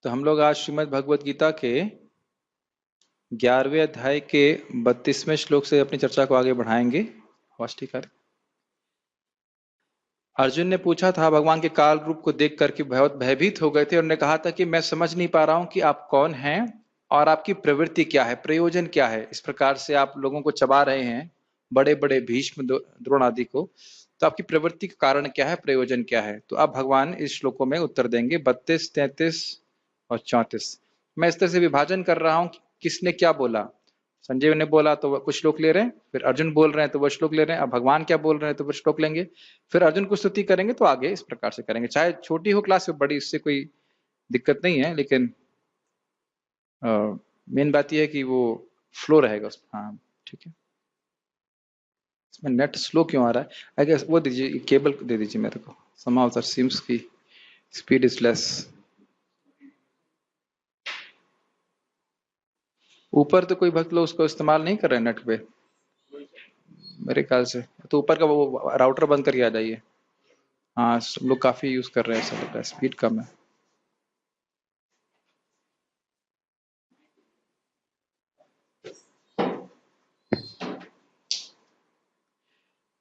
तो हम लोग आज श्रीमद् भगवत गीता के 11वें अध्याय के 32वें श्लोक से अपनी चर्चा को आगे बढ़ाएंगे। वाष्टिकार अर्जुन ने पूछा था भगवान के काल रूप को देख करके बहुत भयभीत हो गए थे। उन्होंने कहा था कि मैं समझ नहीं पा रहा हूं कि आप कौन हैं और आपकी प्रवृत्ति क्या है, प्रयोजन क्या है। इस प्रकार से आप लोगों को चबा रहे हैं, बड़े बड़े भीष्म द्रोण आदि को। तो आपकी प्रवृत्ति का कारण क्या है, प्रयोजन क्या है। तो अब भगवान इस श्लोकों में उत्तर देंगे 32, 33 और 34। मैं इस तरह से विभाजन कर रहा हूं कि किसने क्या बोला। संजय ने बोला तो कुछ श्लोक ले रहे हैं, फिर अर्जुन बोल रहे हैं तो वो श्लोक ले रहे हैं, अब भगवान क्या बोल रहे हैं तो वो श्लोक लेंगे, फिर अर्जुन को स्तुति करेंगे। तो आगे इस प्रकार से करेंगे, चाहे छोटी हो क्लास या बड़ी, इससे कोई दिक्कत नहीं है, लेकिन मेन बात यह है कि वो फ्लो रहेगा उसमें। हाँ ठीक है। इसमें नेट स्लो क्यों आ रहा है? आई गेस वो दीजिए, केबल दे दीजिए मेरे को। somehow that seems की स्पीड इज लेस। ऊपर तो कोई भक्त लोग उसको इस्तेमाल नहीं कर रहे हैं नेट पे मेरे ख्याल से। तो ऊपर का वो राउटर बंद करके आ जाइए। हाँ सब लोग काफी यूज कर रहे हैं, ऐसा लग रहा है स्पीड कम है।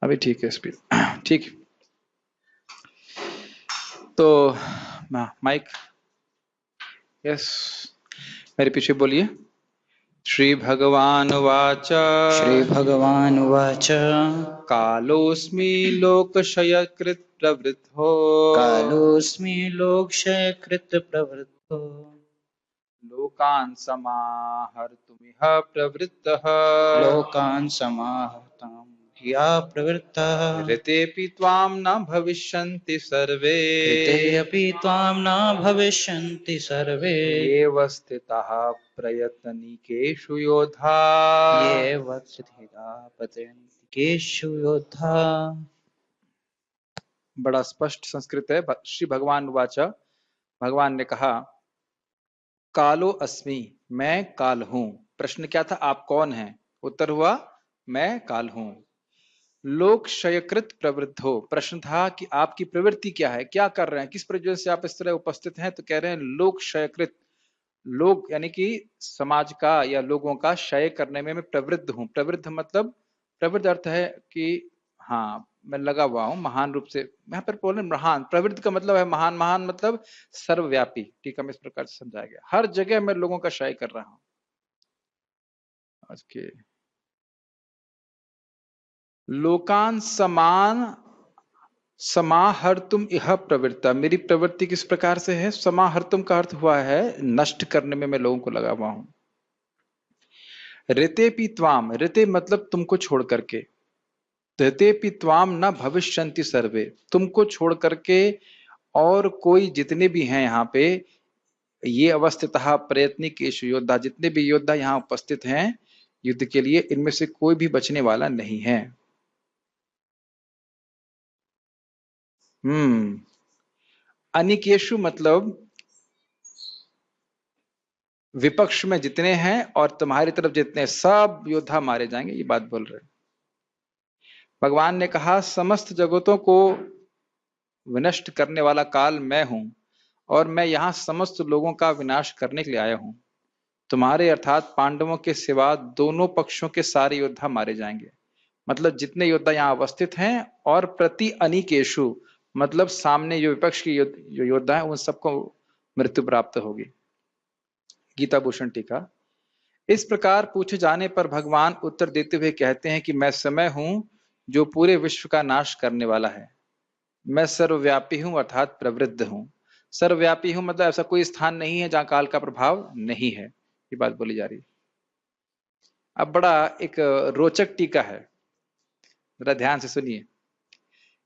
अभी ठीक है स्पीड, ठीक। तो माइक, यस, मेरे पीछे बोलिए। श्री भगवान वाच कालोस्मि लोकक्षयकृत् प्रवृद्धो लोकान् समाहर्तुमिह प्रवृत्तः ऋतेऽपि त्वां न भविष्यन्ति सर्वे येव स्थिताः प्रयतनिकेषु योधा। बड़ा स्पष्ट संस्कृत है। श्री भगवान वाच, भगवान ने कहा कालो अस्मि, मैं काल हूं। प्रश्न क्या था, आप कौन हैं? उत्तर हुआ मैं काल हूं। लोक क्षयकृत प्रवृद्धो, प्रश्न था कि आपकी प्रवृत्ति क्या है, क्या कर रहे हैं, किस प्रयोजन से आप इस तरह उपस्थित हैं। तो कह रहे हैं लोक क्षयकृत, लोग यानी कि समाज का या लोगों का क्षय करने में मैं प्रवृत्त हूं। प्रवृत्त मतलब, प्रवृत्त अर्थ है कि हाँ मैं लगा हुआ हूं महान रूप से। यहाँ पर बोले महान, प्रवृत्त का मतलब है महान, महान मतलब सर्वव्यापी। ठीक है, इस प्रकार से समझाया गया, हर जगह मैं लोगों का क्षय कर रहा हूं। आज के लोकान समान समाहर्तुम इह प्रवृत्ता, मेरी प्रवृत्ति किस प्रकार से है। समाहर्तुम का अर्थ हुआ है नष्ट करने में मैं लोगों को लगा हुआ हूं। ऋतेपि त्वाम, ऋते मतलब तुमको छोड़ करके, ऋतेपि त्वाम न भविष्यन्ति सर्वे, तुमको छोड़ करके और कोई जितने भी हैं यहाँ पे, ये अवस्थितः प्रयत्निकेषु योद्धा, जितने भी योद्धा यहाँ उपस्थित हैं युद्ध के लिए, इनमें से कोई भी बचने वाला नहीं है। अनिकेशु मतलब विपक्ष में जितने हैं और तुम्हारी तरफ जितने, सब योद्धा मारे जाएंगे, ये बात बोल रहे हैं। भगवान ने कहा समस्त जगतों को विनष्ट करने वाला काल मैं हूं और मैं यहां समस्त लोगों का विनाश करने के लिए आया हूं। तुम्हारे अर्थात पांडवों के सिवा दोनों पक्षों के सारे योद्धा मारे जाएंगे। मतलब जितने योद्धा यहाँ अवस्थित हैं, और प्रति अनिकेशु मतलब सामने जो विपक्ष की जो योद्धा है उन सबको मृत्यु प्राप्त होगी। गीता भूषण टीका। इस प्रकार पूछे जाने पर भगवान उत्तर देते हुए कहते हैं कि मैं समय हूं जो पूरे विश्व का नाश करने वाला है। मैं सर्वव्यापी हूं अर्थात प्रवृद्ध हूं। सर्वव्यापी हूं मतलब ऐसा कोई स्थान नहीं है जहां काल का प्रभाव नहीं है, ये बात बोली जा रही है। अब बड़ा एक रोचक टीका है, जरा ध्यान से सुनिए।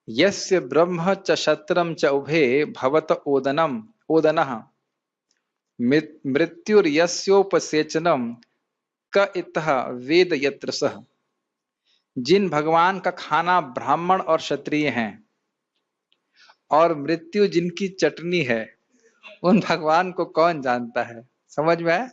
यस्य ब्रह्म च क्षत्रम च उभे भवत ओदनम ओदनः मृत्युर्यस्योपसेचनम क इतः वेद यत्र सः। जिन भगवान का खाना ब्राह्मण और क्षत्रिय हैं और मृत्यु जिनकी चटनी है, उन भगवान को कौन जानता है। समझ में आया?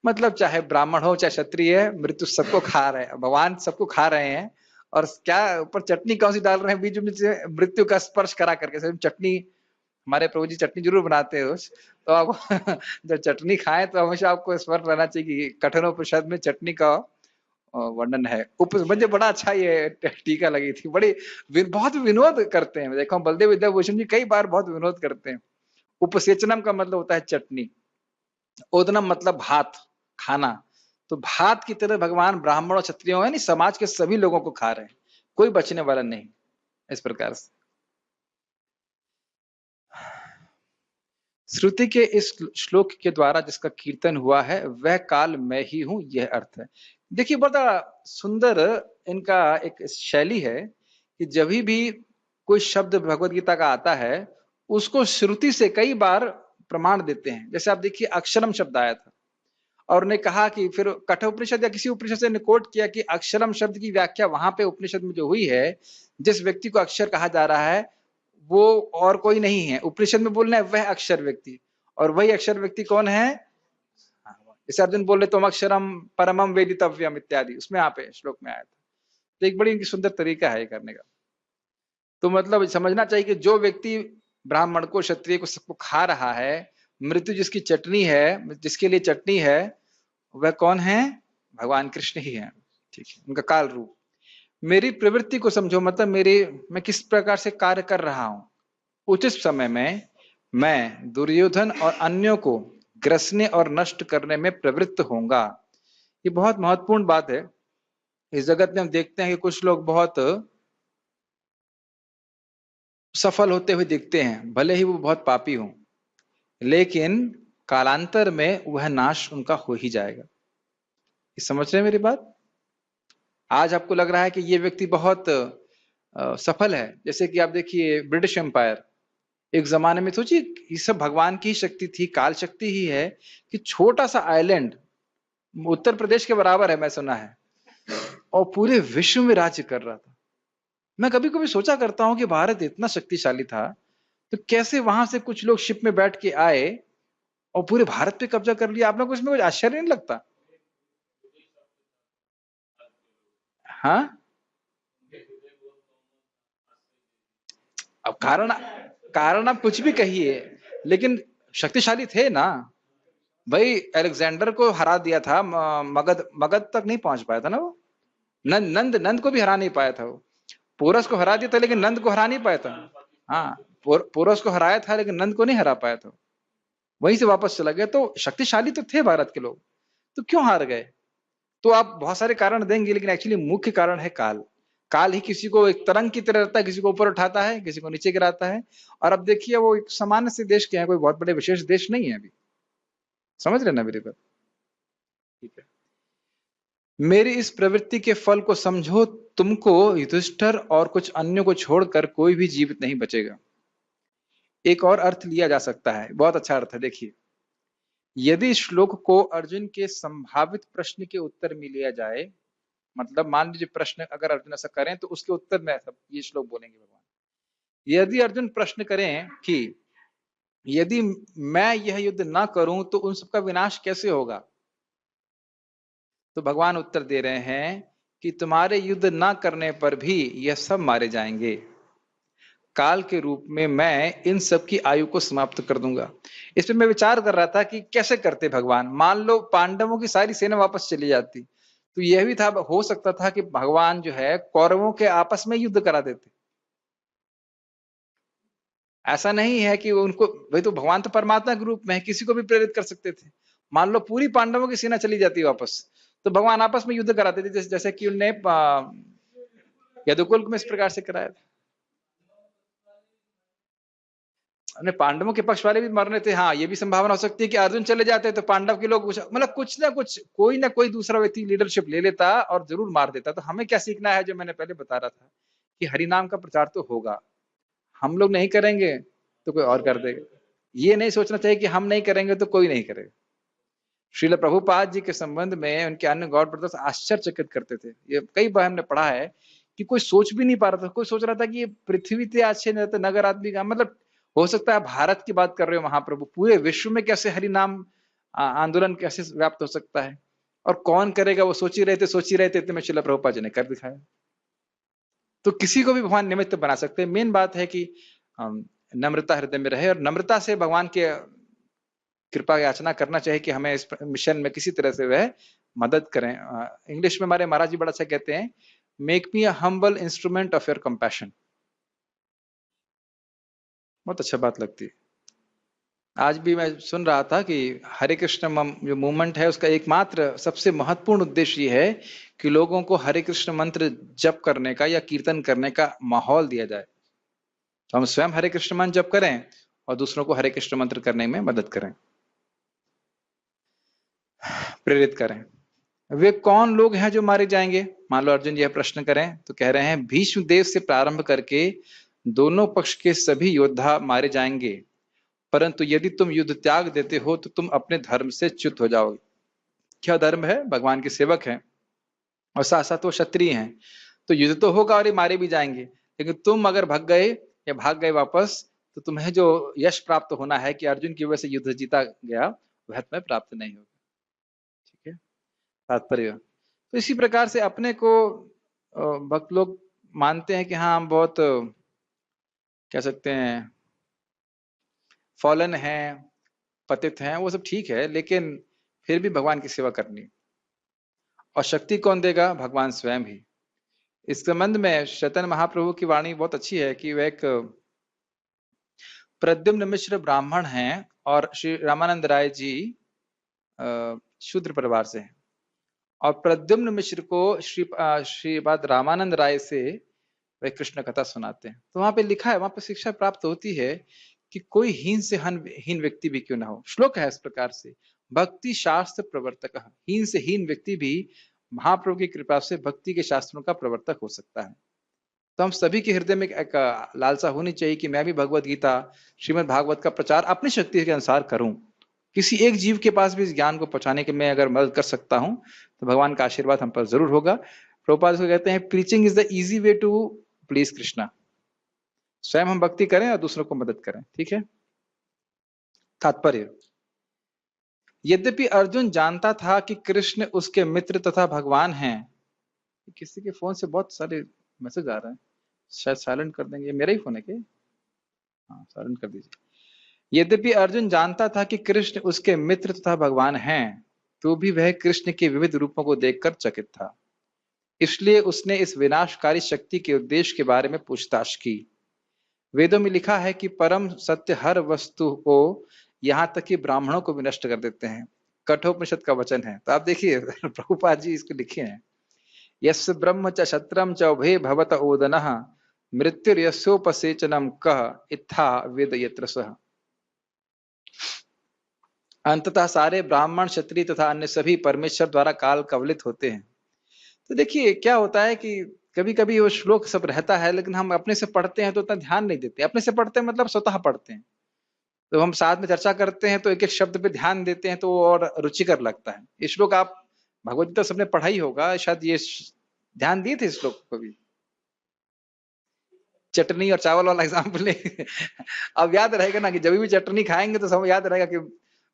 मतलब चाहे ब्राह्मण हो चाहे क्षत्रिय है, मृत्यु सबको खा रहे हैं, भगवान सबको खा रहे हैं। और क्या ऊपर चटनी कौन सी डाल रहे हैं बीच में से, मृत्यु का स्पर्श करा करके। चटनी हमारे प्रभु जी चटनी जरूर बनाते हैं रोज, तो आप जब चटनी खाएं तो हमेशा आपको स्मरण रहना चाहिए कि कठोपनिषद में चटनी का वर्णन है। मुझे बड़ा अच्छा ये टीका लगी थी, बड़ी बहुत विनोद करते हैं। देखो बलदेव विद्याभूषण जी कई बार बहुत विनोद करते हैं। उपसेचनम का मतलब होता है चटनी, ओदनम मतलब भात खाना, तो भात की तरह भगवान ब्राह्मण और क्षत्रियों यानी समाज के सभी लोगों को खा रहे हैं, कोई बचने वाला नहीं। इस प्रकार से श्रुति के इस श्लोक के द्वारा जिसका कीर्तन हुआ है वह काल मैं ही हूं, यह अर्थ है। देखिए बड़ा सुंदर इनका एक शैली है कि जब भी कोई शब्द भगवत गीता का आता है उसको श्रुति से कई बार प्रमाण देते हैं। जैसे आप देखिए अक्षरम शब्द आया था और ने कहा कि फिर कठोपनिषद या किसी उपनिषद से ने कोट किया कि अक्षरम शब्द की व्याख्या वहां पे उपनिषद में जो हुई है, जिस व्यक्ति को अक्षर कहा जा रहा है वो और कोई नहीं है, उपनिषद में बोलना है वह अक्षर व्यक्ति, और वही अक्षर व्यक्ति कौन है? जैसे अर्जुन बोल रहे तुम अक्षरम परमम वेदितव्यम इत्यादि, उसमें यहाँ पे श्लोक में आया था। तो एक बड़ी सुंदर तरीका है करने का। तो मतलब समझना चाहिए कि जो व्यक्ति ब्राह्मण को क्षत्रिय को सबको खा रहा है, मृत्यु जिसकी चटनी है, जिसके लिए चटनी है, वह कौन है? भगवान कृष्ण ही है। ठीक है, उनका काल रूप। मेरी प्रवृत्ति को समझो, मतलब मैं किस प्रकार से कार्य कर रहा हूं। उचित समय में मैं दुर्योधन और अन्यों को ग्रसने और नष्ट करने में प्रवृत्त होऊंगा। ये बहुत महत्वपूर्ण बात है। इस जगत में हम देखते हैं कि कुछ लोग बहुत सफल होते हुए दिखते हैं, भले ही वो बहुत पापी हों, लेकिन कालांतर में वह नाश उनका हो ही जाएगा। समझ रहे हैं मेरी बात? आज आपको लग रहा है कि ये व्यक्ति बहुत सफल है, जैसे कि आप देखिए ब्रिटिश एम्पायर, एक जमाने में सोचिए ये सब भगवान की शक्ति थी, काल शक्ति ही है कि छोटा सा आइलैंड उत्तर प्रदेश के बराबर है मैं सुना है, और पूरे विश्व में राज्य कर रहा था। मैं कभी कभी सोचा करता हूं कि भारत इतना शक्तिशाली था तो कैसे वहां से कुछ लोग शिप में बैठ के आए और पूरे भारत पे कब्जा कर लिया। आप लोग को इसमें कुछ आश्चर्य नहीं लगता? हाँ, अब कारण आप कुछ भी कहिए, लेकिन शक्तिशाली थे ना भाई। अलेक्जेंडर को हरा दिया था, मगध मगध तक नहीं पहुंच पाया था ना वो। नंद को भी हरा नहीं पाया था वो। पोरस को हरा दिया था लेकिन नंद को हरा नहीं पाया था। हाँ, पोरस को हराया था लेकिन नंद को नहीं हरा पाया था। वहीं से वापस चला गया। तो शक्तिशाली तो थे भारत के लोग, तो क्यों हार गए? तो आप बहुत सारे कारण देंगे, लेकिन एक्चुअली मुख्य कारण है काल। काल ही किसी को एक तरंग की तरह रहता है, किसी को ऊपर उठाता है, किसी को नीचे गिराता है। और अब देखिए वो एक सामान्य से देश के हैं, कोई बहुत बड़े विशेष देश नहीं है अभी। समझ रहे ना मेरी बात? ठीक है, मेरी इस प्रवृत्ति के फल को समझो। तुमको युधिष्ठिर और कुछ अन्यों को छोड़कर कोई भी जीवित नहीं बचेगा। एक और अर्थ लिया जा सकता है, बहुत अच्छा अर्थ है। देखिए, यदि श्लोक को अर्जुन के संभावित प्रश्न के उत्तर में लिया जाए, मतलब मान लीजिए प्रश्न अगर अर्जुन ऐसा करें तो उसके उत्तर में ऐसा ये श्लोक बोलेंगे भगवान। यदि अर्जुन प्रश्न करें कि यदि मैं यह युद्ध ना करूं तो उन सबका विनाश कैसे होगा, तो भगवान उत्तर दे रहे हैं कि तुम्हारे युद्ध ना करने पर भी यह सब मारे जाएंगे। काल के रूप में मैं इन सब की आयु को समाप्त कर दूंगा। इस पर मैं विचार कर रहा था कि कैसे करते भगवान। मान लो पांडवों की सारी सेना वापस चली जाती, तो यह भी था, हो सकता था कि भगवान जो है कौरवों के आपस में युद्ध करा देते। ऐसा नहीं है कि उनको, भाई तो भगवान तो परमात्मा के रूप में है, किसी को भी प्रेरित कर सकते थे। मान लो पूरी पांडवों की सेना चली जाती वापस, तो भगवान आपस में युद्ध कराते थे, जैसे कि उनने यदुकुल में इस प्रकार से कराया था। अपने पांडवों के पक्ष वाले भी मरने थे। हाँ, ये भी संभावना हो सकती है कि अर्जुन चले जाते तो पांडव के लोग मतलब कुछ ना कोई दूसरा व्यक्ति लीडरशिप ले लेता और जरूर मार देता। तो हमें क्या सीखना है, जो मैंने पहले बता रहा था कि हरिनाम का प्रचार तो होगा, हम लोग नहीं करेंगे तो कोई और कर देगा। ये नहीं सोचना चाहिए कि हम नहीं करेंगे तो कोई नहीं करेगा। श्रील प्रभुपाद जी के संबंध में उनके अन्य गॉड ब्रदर्स आश्चर्यचकित करते थे। ये कई बार हमने पढ़ा है कि कोई सोच भी नहीं पा रहा था। कोई सोच रहा था कि ये पृथ्वी से अच्छे नगर आदमी का मतलब, हो सकता है भारत की बात कर रहे हो महाप्रभु, पूरे विश्व में कैसे हरि नाम आंदोलन कैसे व्याप्त हो सकता है और कौन करेगा, वो सोच ही रहे थे इतने में श्रील प्रभुपाद जी ने कर दिखाया। तो किसी को भी भगवान निमित्त बना सकते हैं। मेन बात है कि नम्रता हृदय में रहे, और नम्रता से भगवान के कृपा याचना करना चाहिए कि हमें इस मिशन में किसी तरह से वह मदद करें। इंग्लिश में हमारे महाराज जी बड़ा अच्छा कहते हैं, make me a humble instrument of your compassion. बहुत अच्छा बात लगती है। आज भी मैं सुन रहा था कि हरे कृष्ण जो मूवमेंट है उसका एकमात्र सबसे महत्वपूर्ण उद्देश्य ये है कि लोगों को हरे कृष्ण मंत्र जप करने का या कीर्तन करने का माहौल दिया जाए। तो हम स्वयं हरे कृष्ण मंत्र जप करें और दूसरों को हरे कृष्ण मंत्र करने में मदद करें, प्रेरित करें। वे कौन लोग हैं जो मारे जाएंगे? मान लो अर्जुन यह प्रश्न करें तो कह रहे हैं भीष्म देव से प्रारंभ करके दोनों पक्ष के सभी योद्धा मारे जाएंगे, परंतु यदि तुम युद्ध त्याग देते हो तो तुम अपने धर्म से च्युत हो जाओगे। क्या धर्म है? भगवान के सेवक हैं और साथ साथ वो क्षत्रिय हैं, तो युद्ध तो होगा और ये मारे भी जाएंगे, लेकिन तुम अगर भाग गए या भाग गए वापस तो तुम्हें जो यश प्राप्त होना है कि अर्जुन की वजह से युद्ध जीता गया, वह तुम्हें प्राप्त नहीं होगा। ठीक है, तात्पर्य। तो इसी प्रकार से अपने को भक्त लोग मानते हैं कि हाँ हम बहुत कह सकते हैं फॉलन हैं, पतित हैं, वो सब ठीक है, लेकिन फिर भी भगवान की सेवा करनी। और शक्ति कौन देगा? भगवान स्वयं ही। इस संबंध में चैतन्य महाप्रभु की वाणी बहुत अच्छी है कि वह एक प्रद्युम्न मिश्र ब्राह्मण हैं और श्री रामानंद राय जी शूद्र परिवार से हैं, और प्रद्युम्न मिश्र को श्रीपाद रामानंद राय से वे कृष्ण कथा सुनाते हैं। तो वहां पे लिखा है, वहां पे शिक्षा प्राप्त होती है कि कोई हीन से हीन व्यक्ति भी क्यों ना हो। श्लोक है इस प्रकार से, भक्ति शास्त्र प्रवर्तक, हीन से हीन व्यक्ति भी महाप्रभु की कृपा से भक्ति के शास्त्रों का प्रवर्तक हो सकता है। तो हम सभी के हृदय में एक लालसा होनी चाहिए कि मैं भी भगवत गीता श्रीमद् भागवत का प्रचार अपनी शक्ति के अनुसार करूं। किसी एक जीव के पास भी इस ज्ञान को पहुंचाने के मैं अगर मदद कर सकता हूं तो भगवान का आशीर्वाद हम पर जरूर होगा। प्रभुपाद को कहते हैं preaching is the easy way to please Krishna. स्वयं हम भक्ति करें और दूसरों को मदद करें। ठीक है, तात्पर्य। यद्यपि अर्जुन जानता था कि कृष्ण उसके मित्र तथा भगवान हैं। किसी के फोन से बहुत सारे मैसेज आ रहे हैं, शायद साइलेंट कर देंगे। मेरा ही फोन है क्या? हाँ, साइलेंट कर दीजिए। यद्यपि अर्जुन जानता था कि कृष्ण उसके मित्र तथा भगवान हैं, तो भी वह कृष्ण के विविध रूपों को देखकर चकित था। इसलिए उसने इस विनाशकारी शक्ति के उद्देश्य के बारे में पूछताछ की। वेदों में लिखा है कि परम सत्य हर वस्तु को, यहाँ तक कि ब्राह्मणों को भी नष्ट कर देते हैं। कठोपनिषद का वचन है। तो आप देखिए प्रभुपाद जी इसको लिखे हैं, यस्य ब्रह्म च क्षत्रम च उभे भवत ओदनः मृत्युर्यस्योपसेचनम कह इत्था वेद यत्र सः। अंततः सारे ब्राह्मण क्षत्रिय तथा अन्य सभी परमेश्वर द्वारा काल कवलित होते हैं। तो देखिए क्या होता है कि कभी कभी वो श्लोक सब रहता है, लेकिन हम अपने से पढ़ते हैं तो उतना ध्यान नहीं देते। अपने से पढ़ते हैं मतलब स्वतः पढ़ते हैं, तो हम साथ में चर्चा करते हैं तो एक एक शब्द पे ध्यान देते हैं तो और रुचिकर लगता है। ये श्लोक आप भगवदगीता सबने पढ़ा ही होगा, शायद ये ध्यान दिए थे इस श्लोक को भी। चटनी और चावल वाला एग्जाम्पल ले अब याद रहेगा ना कि जब भी चटनी खाएंगे तो सब याद रहेगा कि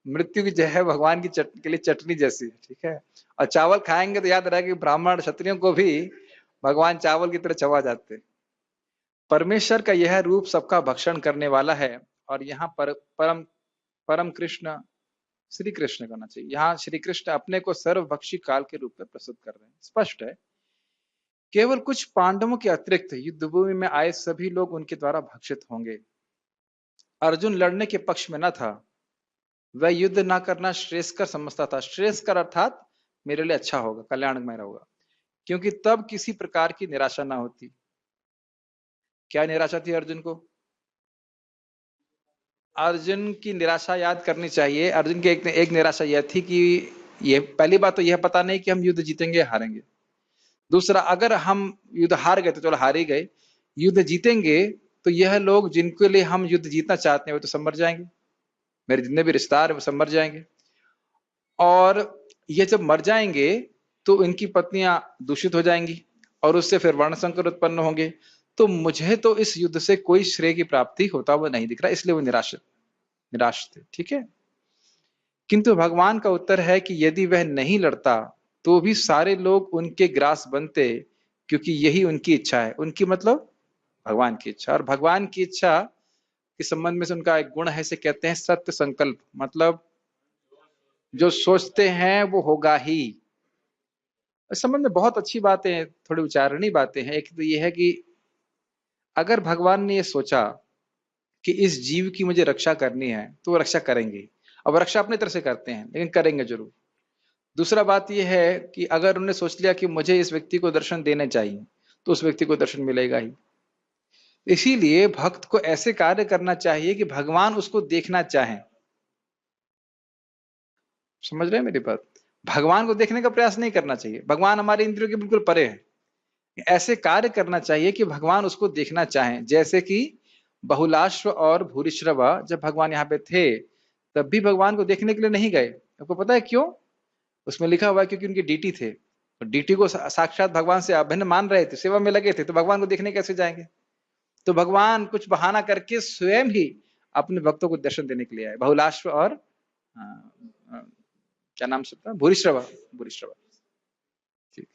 मृत्यु की जो है भगवान की के लिए चटनी जैसी। ठीक है, और चावल खाएंगे तो याद रहेगा कि ब्राह्मण क्षत्रियों को भी भगवान चावल की तरह चबा जाते। परमेश्वर का यह रूप सबका भक्षण करने वाला है, और यहाँ पर परम कृष्ण श्री कृष्ण करना चाहिए। यहाँ श्री कृष्ण अपने को सर्वभक्षी काल के रूप में प्रस्तुत कर रहे हैं। स्पष्ट है, केवल कुछ पांडवों के अतिरिक्त युद्धभूमि में आए सभी लोग उनके द्वारा भक्षित होंगे। अर्जुन लड़ने के पक्ष में न था, वह युद्ध ना करना श्रेयस्कर समझता था। श्रेयस्कर अर्थात मेरे लिए अच्छा होगा, कल्याणमय होगा, क्योंकि तब किसी प्रकार की निराशा ना होती। क्या निराशा थी अर्जुन को? अर्जुन की निराशा याद करनी चाहिए। अर्जुन की एक निराशा यह थी कि ये पहली बात तो यह पता नहीं कि हम युद्ध जीतेंगे हारेंगे। दूसरा, अगर हम युद्ध हार गए तो चलो हार ही गए, युद्ध जीतेंगे तो यह लोग जिनके लिए हम युद्ध जीतना चाहते हैं वो तो सब मर जाएंगे, मेरे जितने भी रिश्तेदार वो सब मर जाएंगे। और ये जब मर जाएंगे तो इनकी पत्नियां दूषित हो जाएंगी और उससे फिर वर्ण संकर उत्पन्न होंगे। तो मुझे तो इस युद्ध से कोई श्रेय की प्राप्ति होता हुआ नहीं दिख रहा, इसलिए वो निराश थे। ठीक है, किंतु भगवान का उत्तर है कि यदि वह नहीं लड़ता तो भी सारे लोग उनके ग्रास बनते, क्योंकि यही उनकी इच्छा है। उनकी मतलब भगवान की इच्छा, और भगवान की इच्छा इस संबंध में से उनका एक गुण है, इसे कहते हैं सत्य संकल्प। मतलब जो सोचते हैं वो होगा ही। इस संबंध में बहुत अच्छी बातें हैं, थोड़ी उच्चारणी बातें हैं। एक तो ये है कि अगर भगवान ने ये सोचा कि इस जीव की मुझे रक्षा करनी है तो वो रक्षा करेंगे। अब रक्षा अपनी तरह से करते हैं लेकिन करेंगे जरूर। दूसरा बात यह है कि अगर उन्होंने सोच लिया कि मुझे इस व्यक्ति को दर्शन देने चाहिए तो उस व्यक्ति को दर्शन मिलेगा ही। इसीलिए भक्त को ऐसे कार्य करना चाहिए कि भगवान उसको देखना चाहें। समझ रहे हैं मेरी बात? भगवान को देखने का प्रयास नहीं करना चाहिए, भगवान हमारे इंद्रियों के बिल्कुल परे है। ऐसे कार्य करना चाहिए कि भगवान उसको देखना चाहें। जैसे कि बहुलाश्व और भूरिश्रव जब भगवान यहाँ पे थे तब भी भगवान को देखने के लिए नहीं गए। आपको पता है क्यों? उसमें लिखा हुआ है क्योंकि उनके डीटी थे, तो डीटी को साक्षात भगवान से अभिन्न मान रहे थे, सेवा में लगे थे, तो भगवान को देखने कैसे जाएंगे? तो भगवान कुछ बहाना करके स्वयं ही अपने भक्तों को दर्शन देने के लिए आए। बहुलाश्व और क्या नाम से था? भूरिश्रवा। भूरिश्रवा, ठीक।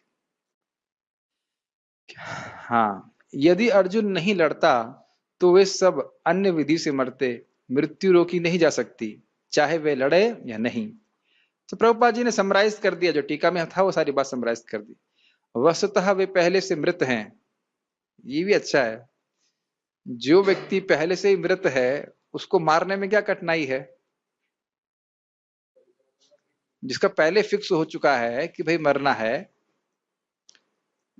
हाँ, यदि अर्जुन नहीं लड़ता तो वे सब अन्य विधि से मरते, मृत्यु रोकी नहीं जा सकती चाहे वे लड़े या नहीं। तो प्रभुपाद जी ने समराइज कर दिया, जो टीका में था वो सारी बात समराइज कर दी। वस्तुतः वे पहले से मृत हैं। ये भी अच्छा है, जो व्यक्ति पहले से ही मृत है उसको मारने में क्या कठिनाई है? जिसका पहले फिक्स हो चुका है कि भाई मरना है,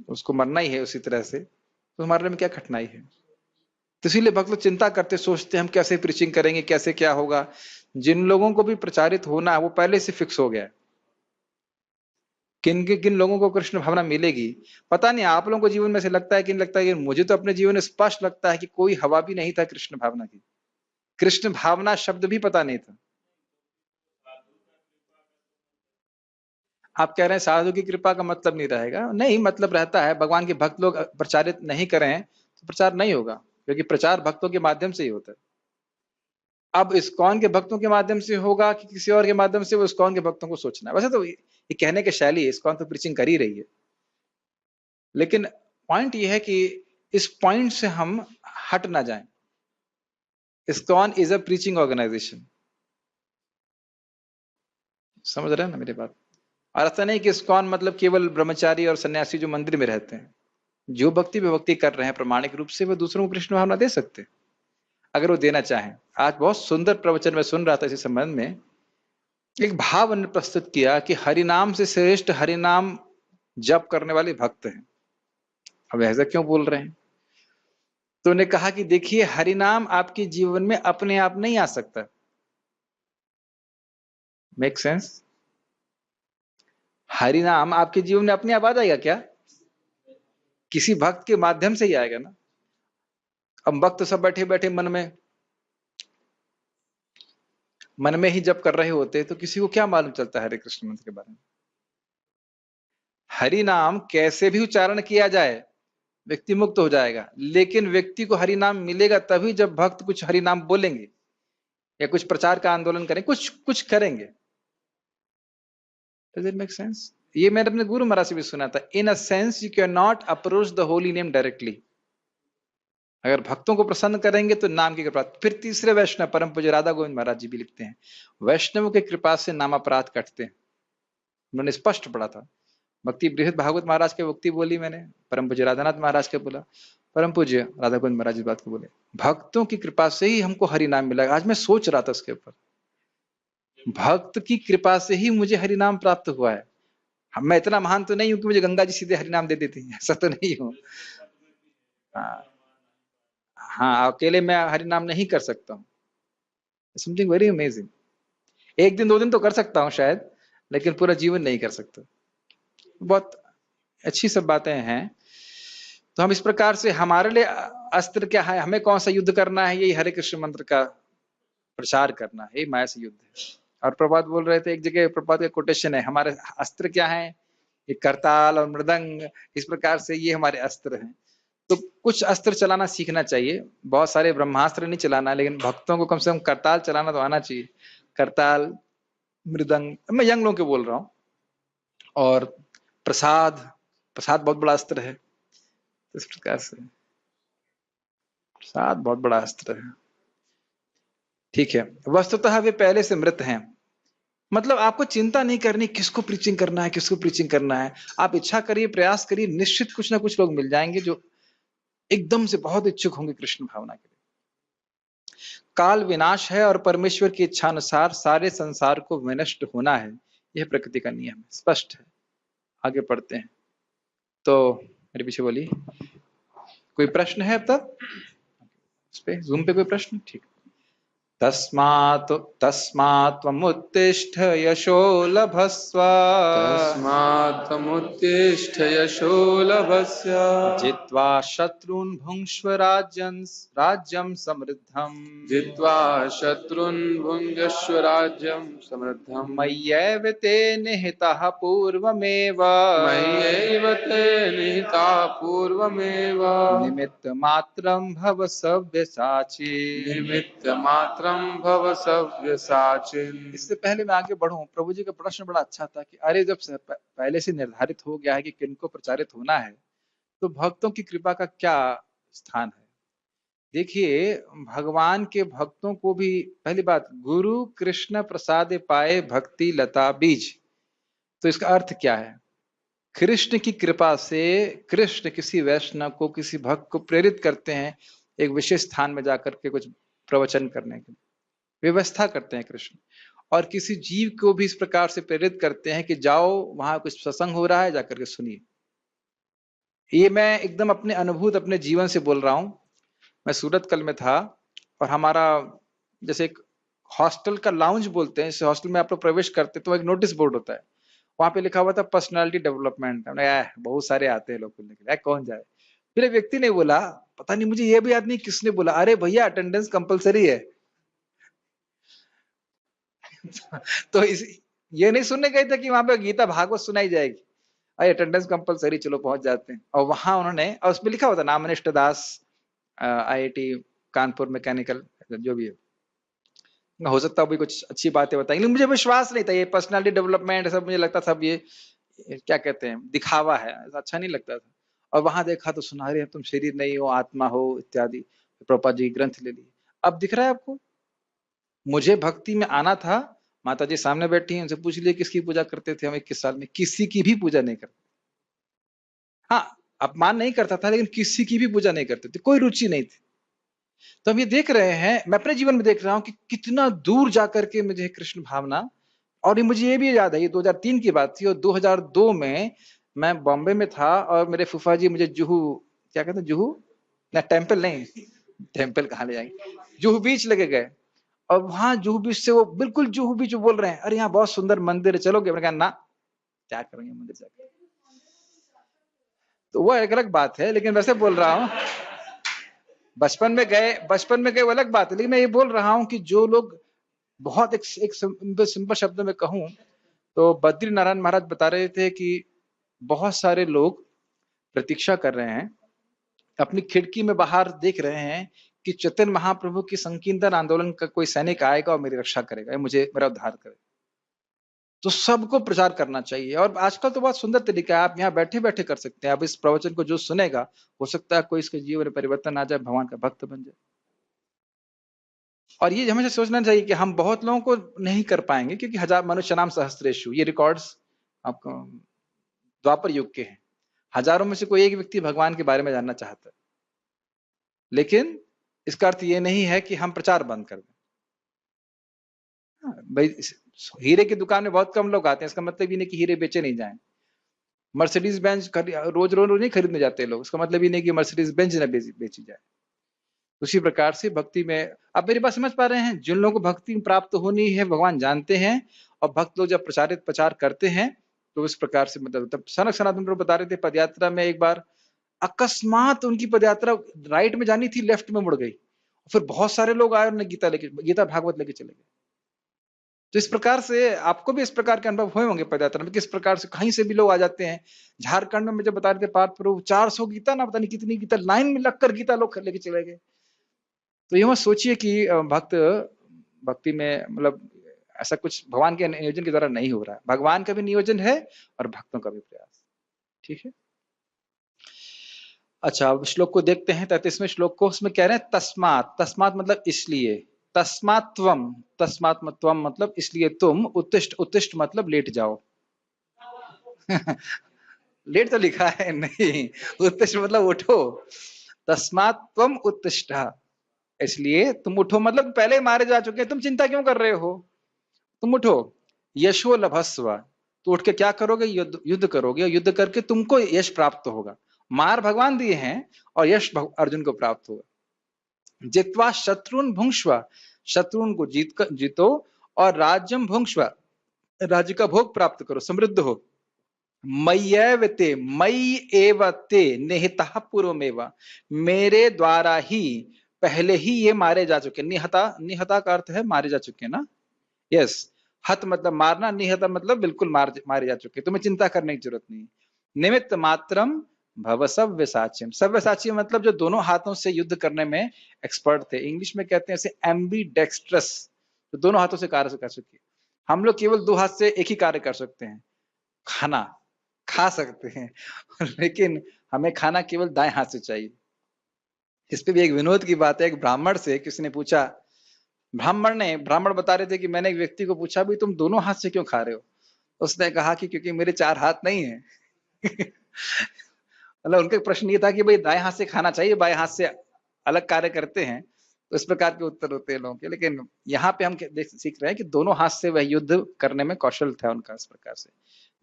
उसको मरना ही है उसी तरह से, तो मारने में क्या कठिनाई है? तो इसीलिए भक्त लोग चिंता करते, सोचते हम कैसे प्रीचिंग करेंगे, कैसे क्या होगा। जिन लोगों को भी प्रचारित होना है वो पहले से फिक्स हो गया है किन लोगों को कृष्ण भावना मिलेगी। पता नहीं आप लोगों को जीवन में से लगता है कि नहीं लगता है, कि मुझे तो अपने जीवन में स्पष्ट लगता है कि कोई हवा भी नहीं था कृष्ण भावना की। कृष्ण भावना शब्द भी पता नहीं था। आप कह रहे हैं साधु की कृपा का मतलब नहीं रहेगा? नहीं, मतलब रहता है। भगवान के भक्त लोग प्रचारित नहीं करें तो प्रचार नहीं होगा, क्योंकि प्रचार भक्तों के माध्यम से ही होता है। अब इस्कॉन के भक्तों के माध्यम से होगा कि किसी और के माध्यम से, वो इस्कॉन के भक्तों को सोचना है। वैसे तो ये कहने की शैली है, इस्कॉन तो प्रीचिंग कर ही रही है, लेकिन पॉइंट ये है कि इस पॉइंट से हम हट ना जाएं। ISKCON is a preaching organisation. समझ रहे हैं ना मेरी बात? और ऐसा नहीं कि इस्कॉन मतलब केवल ब्रह्मचारी और सन्यासी जो मंदिर में रहते हैं। जो भक्ति विभक्ति कर रहे हैं प्रामाणिक रूप से, वो दूसरों को कृष्ण भावना दे सकते हैं अगर वो देना चाहें। आज बहुत सुंदर प्रवचन में सुन रहा था इसी संबंध में, एक भाव ने प्रस्तुत किया कि हरिनाम से श्रेष्ठ हरिनाम जप करने वाले भक्त हैं। अब ऐसा क्यों बोल रहे हैं? तो उन्हें कहा कि देखिए, हरिनाम आपके जीवन में अपने आप नहीं आ सकता। Make sense? हरिनाम आपके जीवन में अपने आप आ जाएगा क्या? किसी भक्त के माध्यम से ही आएगा ना। अब भक्त सब बैठे बैठे मन में ही जप कर रहे होते, तो किसी को क्या मालूम चलता है हरे कृष्ण मंत्र के बारे में? हरि नाम कैसे भी उच्चारण किया जाए व्यक्ति मुक्त हो जाएगा, लेकिन व्यक्ति को हरि नाम मिलेगा तभी जब भक्त कुछ हरि नाम बोलेंगे या कुछ प्रचार का आंदोलन करें, कुछ कुछ करेंगे। Does it make sense? ये मैंने अपने गुरु महाराज से भी सुना था। In a sense you can not approach the holy name directly. अगर भक्तों को प्रसन्न करेंगे तो नाम की कृपा। फिर तीसरे वैष्णव परम पूज्य राधा गोविंद महाराज जी भी लिखते हैं, वैष्णव के कृपा से नाम अपराध कटते हैं। उन्होंने स्पष्ट पढ़ा था। भक्ति बृहद भागवत महाराज के उक्ति बोली मैंने, परम पूज्य राधानाथ महाराज के बोला, परम पूज्य राधा गोविंद महाराज इस बात को बोले, भक्तों की कृपा से ही हमको हरि नाम मिला। आज मैं सोच रहा था उसके ऊपर, भक्त की कृपा से ही मुझे हरि नाम प्राप्त हुआ है। मैं इतना महान तो नहीं हूं कि मुझे गंगा जी सीधे हरि नाम दे देती है, ऐसा तो नहीं हूं। हाँ, हाँ, अकेले मैं हरि नाम नहीं कर सकता हूँ। Something very amazing. एक दिन दो दिन तो कर सकता हूँ शायद, लेकिन पूरा जीवन नहीं कर सकता। बहुत अच्छी सब बातें हैं। तो हम इस प्रकार से, हमारे लिए अस्त्र क्या है, हमें कौन सा युद्ध करना है? यही हरे कृष्ण मंत्र का प्रचार करना है, माया से युद्ध है। और प्रभात बोल रहे थे, एक जगह प्रभात का कोटेशन है, हमारे अस्त्र क्या है? ये करताल और मृदंग, इस प्रकार से ये हमारे अस्त्र हैं। तो कुछ अस्त्र चलाना सीखना चाहिए, बहुत सारे ब्रह्मास्त्र नहीं चलाना, लेकिन भक्तों को कम से कम करताल चलाना तो आना चाहिए। करताल, मृदंग, मैं यंग लोगों के बोल रहा हूँ। और प्रसाद, प्रसाद बहुत बड़ा अस्त्र है। इस प्रकार से प्रसाद बहुत बड़ा अस्त्र है। ठीक है, वस्तुतः वे पहले से मृत हैं। मतलब आपको चिंता नहीं करनी किसको प्रीचिंग करना है, किसको प्रीचिंग करना है। आप इच्छा करिए, प्रयास करिए, निश्चित कुछ ना कुछ लोग मिल जाएंगे जो एकदम से बहुत इच्छुक होंगे कृष्ण भावना के लिए। काल विनाश है और परमेश्वर की इच्छा अनुसार सारे संसार को विनष्ट होना है, यह प्रकृति का नियम है, स्पष्ट है। आगे पढ़ते हैं। तो मेरे पीछे बोलिए, कोई प्रश्न है अब तक इस पे, जूम पे कोई प्रश्न? ठीक। तस्मात् त्वमुत्तिष्ठ यशो लभस्व, तस्मात् त्वमुत्तिष्ठ यशो लभस्व, जित्वा शत्रून् भुङ्क्ष्व राज्यं समृद्धम्, जित्वा शत्रुन् भुङ्क्ष्व राज्यं समृद्धम्। मय्यैव ते निहितः पूर्वमेव, मय्यैव ते निहिताः पूर्वमेव, निमित्तमात्रं भव सव्यसाची। निमित्तमात्रं भव सव्यसाचिन्। इससे पहले मैं आगे बढ़ूं, प्रभु जी का प्रश्न बड़ा अच्छा था कि अरे जब पहले से निर्धारित हो गया है कि किनको प्रचारित होना है, तो भक्तों की कृपा का क्या स्थान है? देखिए, भगवान के भक्तों को भी, पहली बात, गुरु कृष्ण प्रसाद पाए भक्ति लता बीज। तो इसका अर्थ क्या है? कृष्ण की कृपा से कृष्ण किसी वैष्णव को, किसी भक्त को प्रेरित करते हैं एक विशेष स्थान में जाकर के कुछ प्रवचन करने की व्यवस्था करते हैं कृष्ण। और किसी जीव को भी इस प्रकार से प्रेरित करते हैं कि जाओ वहां कुछ सत्संग हो रहा है, जाकर के सुनिए। ये मैं एकदम अपने अनुभूत, अपने जीवन से बोल रहा हूं। मैं सूरत कल में था और हमारा जैसे एक हॉस्टल का लाउंज बोलते हैं, इस हॉस्टल में आप लोग प्रवेश करते तो एक नोटिस बोर्ड होता है, वहां पे लिखा हुआ था पर्सनालिटी डेवलपमेंट। हमने कहा बहुत सारे आते हैं लोग खुलने के लिए, कौन जाए। फिर एक व्यक्ति ने बोला, पता नहीं मुझे ये भी याद नहीं किसने बोला, अरे भैया अटेंडेंस कंपलसरी है। तो ये नहीं सुनने गए थे कि वहां पे गीता भागवत सुनाई जाएगी, अरे अटेंडेंस कंपलसरी, चलो पहुंच जाते हैं। और वहां उन्होंने, और उसमें लिखा हुआ था नामनिष्ठ दास, IIT कानपुर मैकेनिकल, जो भी है, हो सकता है भी कुछ अच्छी बातें बताएंगे, लेकिन मुझे विश्वास नहीं था ये पर्सनालिटी डेवलपमेंट सब, मुझे लगता सब ये क्या कहते हैं, दिखावा है, अच्छा नहीं लगता था। और वहां देखा तो सुना रहे तुम शरीर नहीं हो, आत्मा हो इत्यादि, प्रभुपाद जी ग्रंथ ले लिए। अब दिख रहा है आपको, मुझे भक्ति में आना था, माता जी सामने बैठी हैं, उनसे पूछ लिए किसकी पूजा करते थे हम 21 साल में, किसी की भी पूजा नहीं करते। हाँ, अपमान नहीं करता था, लेकिन किसी की भी पूजा नहीं करते थे, कोई रुचि नहीं थी। तो हम ये देख रहे हैं, मैं अपने जीवन में देख रहा हूं कि कितना दूर जाकर के मुझे कृष्ण भावना। और ये मुझे ये भी याद है, ये 2003 की बात थी, और 2002 में मैं बॉम्बे में था और मेरे फूफा जी मुझे जुहू, क्या कहते हैं जुहू ना, टेम्पल नहीं, टेम्पल कहाँ ले जाएंगे, जुहू बीच लेके गए। और वहां जुहू बीच से वो बिल्कुल जुहू बीच बोल रहे हैं, अरे यहाँ बहुत सुंदर मंदिर है, चलोगे? मैंने कहा ना, क्या करेंगे मंदिर जाकर। तो वो एक अलग बात है, लेकिन वैसे बोल रहा हूँ, बचपन में गए वो अलग बात है, लेकिन मैं ये बोल रहा हूँ कि जो लोग बहुत एक सिंपल शब्दों में कहूं तो बद्री नारायण महाराज बता रहे थे कि बहुत सारे लोग प्रतीक्षा कर रहे हैं, अपनी खिड़की में बाहर देख रहे हैं कि चैतन्य महाप्रभु की संकीर्तन आंदोलन का कोई सैनिक आएगा और मेरी रक्षा करेगा, मुझे मेरा उद्धार करेगा। तो सबको प्रचार करना चाहिए। और आजकल तो बहुत सुंदर तरीका है, आप यहाँ बैठे बैठे कर सकते हैं। अब इस प्रवचन को जो सुनेगा, हो सकता है कोई इसके जीवन में परिवर्तन आ जाए, भगवान का भक्त बन जाए। और ये हमेशा सोचना चाहिए कि हम बहुत लोगों को नहीं कर पाएंगे, क्योंकि हजार मनुष्य नाम सहस्त्रेषु, ये रिकॉर्ड्स आपको द्वापर युग के हैं। हजारों में से कोई एक व्यक्ति भगवान के बारे में जानना चाहता है, लेकिन इसका अर्थ ये नहीं है कि हम प्रचार बंद कर दें। भाई, हीरे की दुकान में बहुत कम लोग आते हैं, इसका मतलब ये नहीं कि हीरे बेचे नहीं जाएं। मर्सिडीज बेंच रोज रोज नहीं खरीदने जाते लोग, इसका मतलब ये नहीं कि मर्सिडीज बेंच ना बेची जाए। उसी प्रकार से भक्ति में, आप मेरी बात समझ पा रहे हैं? जिन लोगों को भक्ति प्राप्त होनी है भगवान जानते हैं, और भक्त लोग जब प्रचार करते हैं तो इस प्रकार से, मतलब तब सनक सनातन प्रभु बता रहे थे, पदयात्रा में एक बार अकस्मात उनकी पदयात्रा राइट में जानी थी, लेफ्ट में मुड़ गई, फिर बहुत सारे लोग आए, उन्होंने गीता भागवत लेके चले गए। तो इस प्रकार से आपको भी इस प्रकार के अनुभव हुए होंगे पदयात्रा में, किस प्रकार से कहीं से भी लोग आ जाते हैं। झारखंड में जब बता रहे थे पार्थ प्रभु 400 गीता ना, पता नहीं कितनी गीता लाइन में लगकर गीता लोग लेके चले गए। तो ये मत सोचिए कि भक्त भक्ति में, मतलब ऐसा कुछ भगवान के नियोजन के द्वारा नहीं हो रहा है, भगवान का भी नियोजन है और भक्तों का भी प्रयास। ठीक है, अच्छा अब श्लोक को देखते हैं, 33वें श्लोक को। उसमें कह रहे हैं तस्मात, तस्मात मतलब इसलिए, तस्मात्वम, तस्मात्मत्वम मतलब इसलिए तुम, उत्तिष्ठ, उत्तिष्ठ मतलब लेट जाओ। लेट तो लिखा है नहीं, उत्तिष्ठ मतलब उठो। तस्मात्वम उत्तिष्ठ, इसलिए तुम उठो, मतलब पहले मारे जा चुके हैं, तुम चिंता क्यों कर रहे हो, तुम उठो। यशो लभस्व, तो उठ के क्या करोगे, युद्ध, युद्ध करोगे, युद्ध करके तुमको यश प्राप्त होगा। मार भगवान दिए हैं और यश अर्जुन को प्राप्त होगा। जित्वा शत्रुन भुंक्ष्व, शत्रुन को जीतो, और राज्यम भुंक्ष्व, राज्य का भोग प्राप्त करो, समृद्ध हो। मय्यैव ते, मयि एव ते निहतः पूर्वमेव, मेरे द्वारा ही पहले ही ये मारे जा चुके। निहता, निहता का अर्थ है मारे जा चुके ना, यस। हत मतलब मारना, निहत मतलब बिल्कुल मारे जा चुके, तुम्हें चिंता करने की जरूरत नहीं। निमित्त मात्रम भव सव्यसाचिम, सव्यसाची मतलब जो दोनों हाथों से युद्ध करने में एक्सपर्ट थे, इंग्लिश में कहते हैं इसे एम्बीडेक्स्ट्रस, तो दोनों हाथों से कार्य कर सके। हम लोग केवल दो हाथ से एक ही कार्य कर सकते हैं, खाना खा सकते हैं, लेकिन हमें खाना केवल दाएं हाथ से चाहिए। इस पे भी एक विनोद की बात है, एक ब्राह्मण से किसी ने पूछा, ब्राह्मण बता रहे थे कि मैंने एक व्यक्ति को पूछा, भाई तुम दोनों हाथ से क्यों खा रहे हो, उसने कहा कि क्योंकि मेरे चार हाथ नहीं है। मतलब उनका प्रश्न ये था कि भाई दाएं हाथ से खाना चाहिए, बाएं हाथ से अलग कार्य करते हैं, तो इस प्रकार के उत्तर होते हैं लोगों के। लेकिन यहाँ पे हम सीख रहे हैं कि दोनों हाथ से वह युद्ध करने में कौशल था उनका, इस प्रकार से।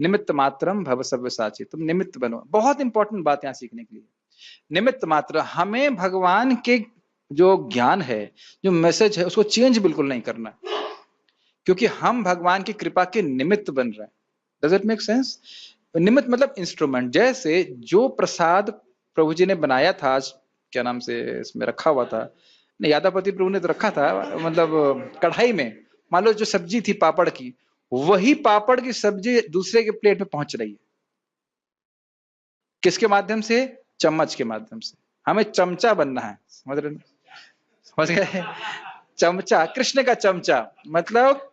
निमित्त मात्रम भव सव्यसाची, तुम निमित्त बनो, बहुत इंपॉर्टेंट बात यहाँ सीखने के लिए। निमित्त मात्र, हमें भगवान के जो ज्ञान है, जो मैसेज है, उसको चेंज बिल्कुल नहीं करना, क्योंकि हम भगवान की कृपा के निमित्त बन रहे हैं। Does it make sense? निमित्त मतलब इंस्ट्रूमेंट। जैसे जो प्रसाद प्रभु जी ने बनाया था, आज क्या नाम से इसमें रखा हुआ था, नहीं यादापति प्रभु ने तो रखा था, मतलब कढ़ाई में, मान लो जो सब्जी थी पापड़ की, वही पापड़ की सब्जी दूसरे के प्लेट में पहुंच रही है, किसके माध्यम से? चम्मच के माध्यम से। हमें चमचा बनना है, समझ रहे, समझ गए? चमचा, कृष्ण का चमचा, मतलब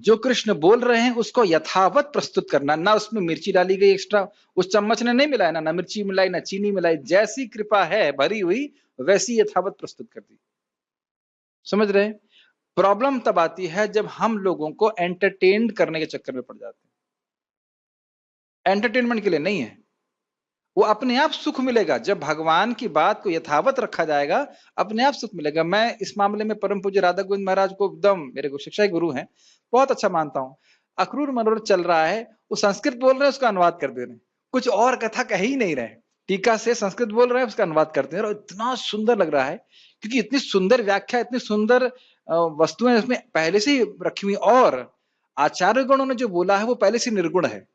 जो कृष्ण बोल रहे हैं उसको यथावत प्रस्तुत करना, ना उसमें मिर्ची डाली गई एक्स्ट्रा, उस चम्मच ने नहीं मिलाया, ना मिर्ची मिलाई, ना चीनी मिलाई, जैसी कृपा है भरी हुई वैसी यथावत प्रस्तुत कर दी। समझ रहे? प्रॉब्लम तब आती है जब हम लोगों को एंटरटेन करने के चक्कर में पड़ जाते हैं। एंटरटेनमेंट के लिए नहीं है, वो अपने आप सुख मिलेगा जब भगवान की बात को यथावत रखा जाएगा, अपने आप सुख मिलेगा। मैं इस मामले में परम पूज्य राधा गोविंद महाराज को एकदम मेरे को शिक्षा गुरु हैं, बहुत अच्छा मानता हूँ। अक्रूर मनोरथ चल रहा है, वो संस्कृत बोल रहे हैं, उसका अनुवाद कर दे रहे हैं, कुछ और कथा कह ही नहीं रहे, टीका से संस्कृत बोल रहे हैं, उसका अनुवाद करते हैं, और इतना सुंदर लग रहा है, क्योंकि इतनी सुंदर व्याख्या, इतनी सुंदर वस्तुएं उसमें पहले से ही रखी हुई, और आचार्य गणों ने जो बोला है वो पहले से निर्गुण है,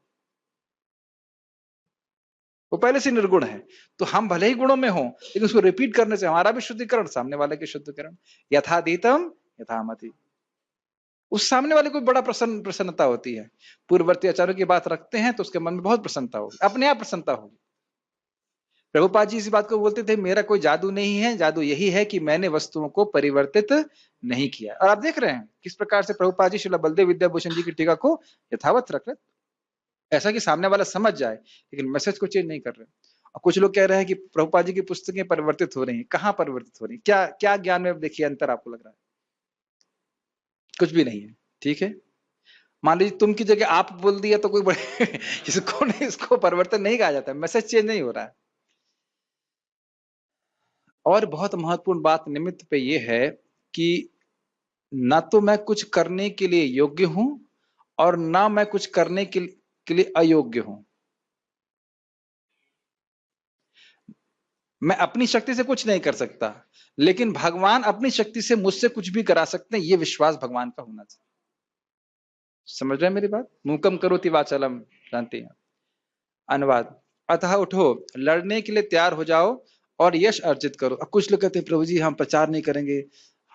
वो पहले से निर्गुण है। तो हम भले ही गुणों में हों, लेकिन उसको रिपीट करने से हमारा भी शुद्धिकरण, सामने वाले के शुद्धिकरण। यथादीतम यथामति, उस सामने वाले को बड़ा प्रसन्नता होती है। पूर्ववर्ती आचार्यों की बात रखते हैं तो उसके मन में बहुत प्रसन्नता होगी, अपने आप प्रसन्नता होगी। प्रभुपाद जी इस बात को बोलते थे, मेरा कोई जादू नहीं है, जादू यही है कि मैंने वस्तुओं को परिवर्तित नहीं किया। और आप देख रहे हैं किस प्रकार से प्रभुपाद जी श्रील बलदेव विद्याभूषण जी की टीका को यथावत रख रहे, ऐसा कि सामने वाला समझ जाए, लेकिन मैसेज को चेंज नहीं कर रहे। और कुछ लोग कह रहे हैं कि प्रभुपाद जी की पुस्तकें परिवर्तित हो रही हैं, कहाँ परिवर्तित हो रही हैं, क्या क्या ज्ञान में देखिए अंतर आपको लग रहा है? कुछ भी नहीं है, ठीक है। मान लीजिए तुम की जगह आप बोल दिया तो कोई बड़े इसको नहीं, इसको परिवर्तन नहीं कहा जाता, मैसेज चेंज नहीं हो रहा है। और बहुत महत्वपूर्ण बात निमित्त पे ये है कि ना तो मैं कुछ करने के लिए योग्य हूं, और ना मैं कुछ करने के लिए अयोग्य हूं। मैं अपनी शक्ति से कुछ नहीं कर सकता, लेकिन भगवान अपनी शक्ति से मुझसे कुछ भी करा सकते हैं, ये विश्वास भगवान का होना चाहिए। समझ रहे हैं मेरी बात? मूकम करोति वाचालम, जानते हैं। अनुवाद, अतः उठो, लड़ने के लिए तैयार हो जाओ और यश अर्जित करो। अब कुछ लोग कहते हैं प्रभु जी हम प्रचार नहीं करेंगे,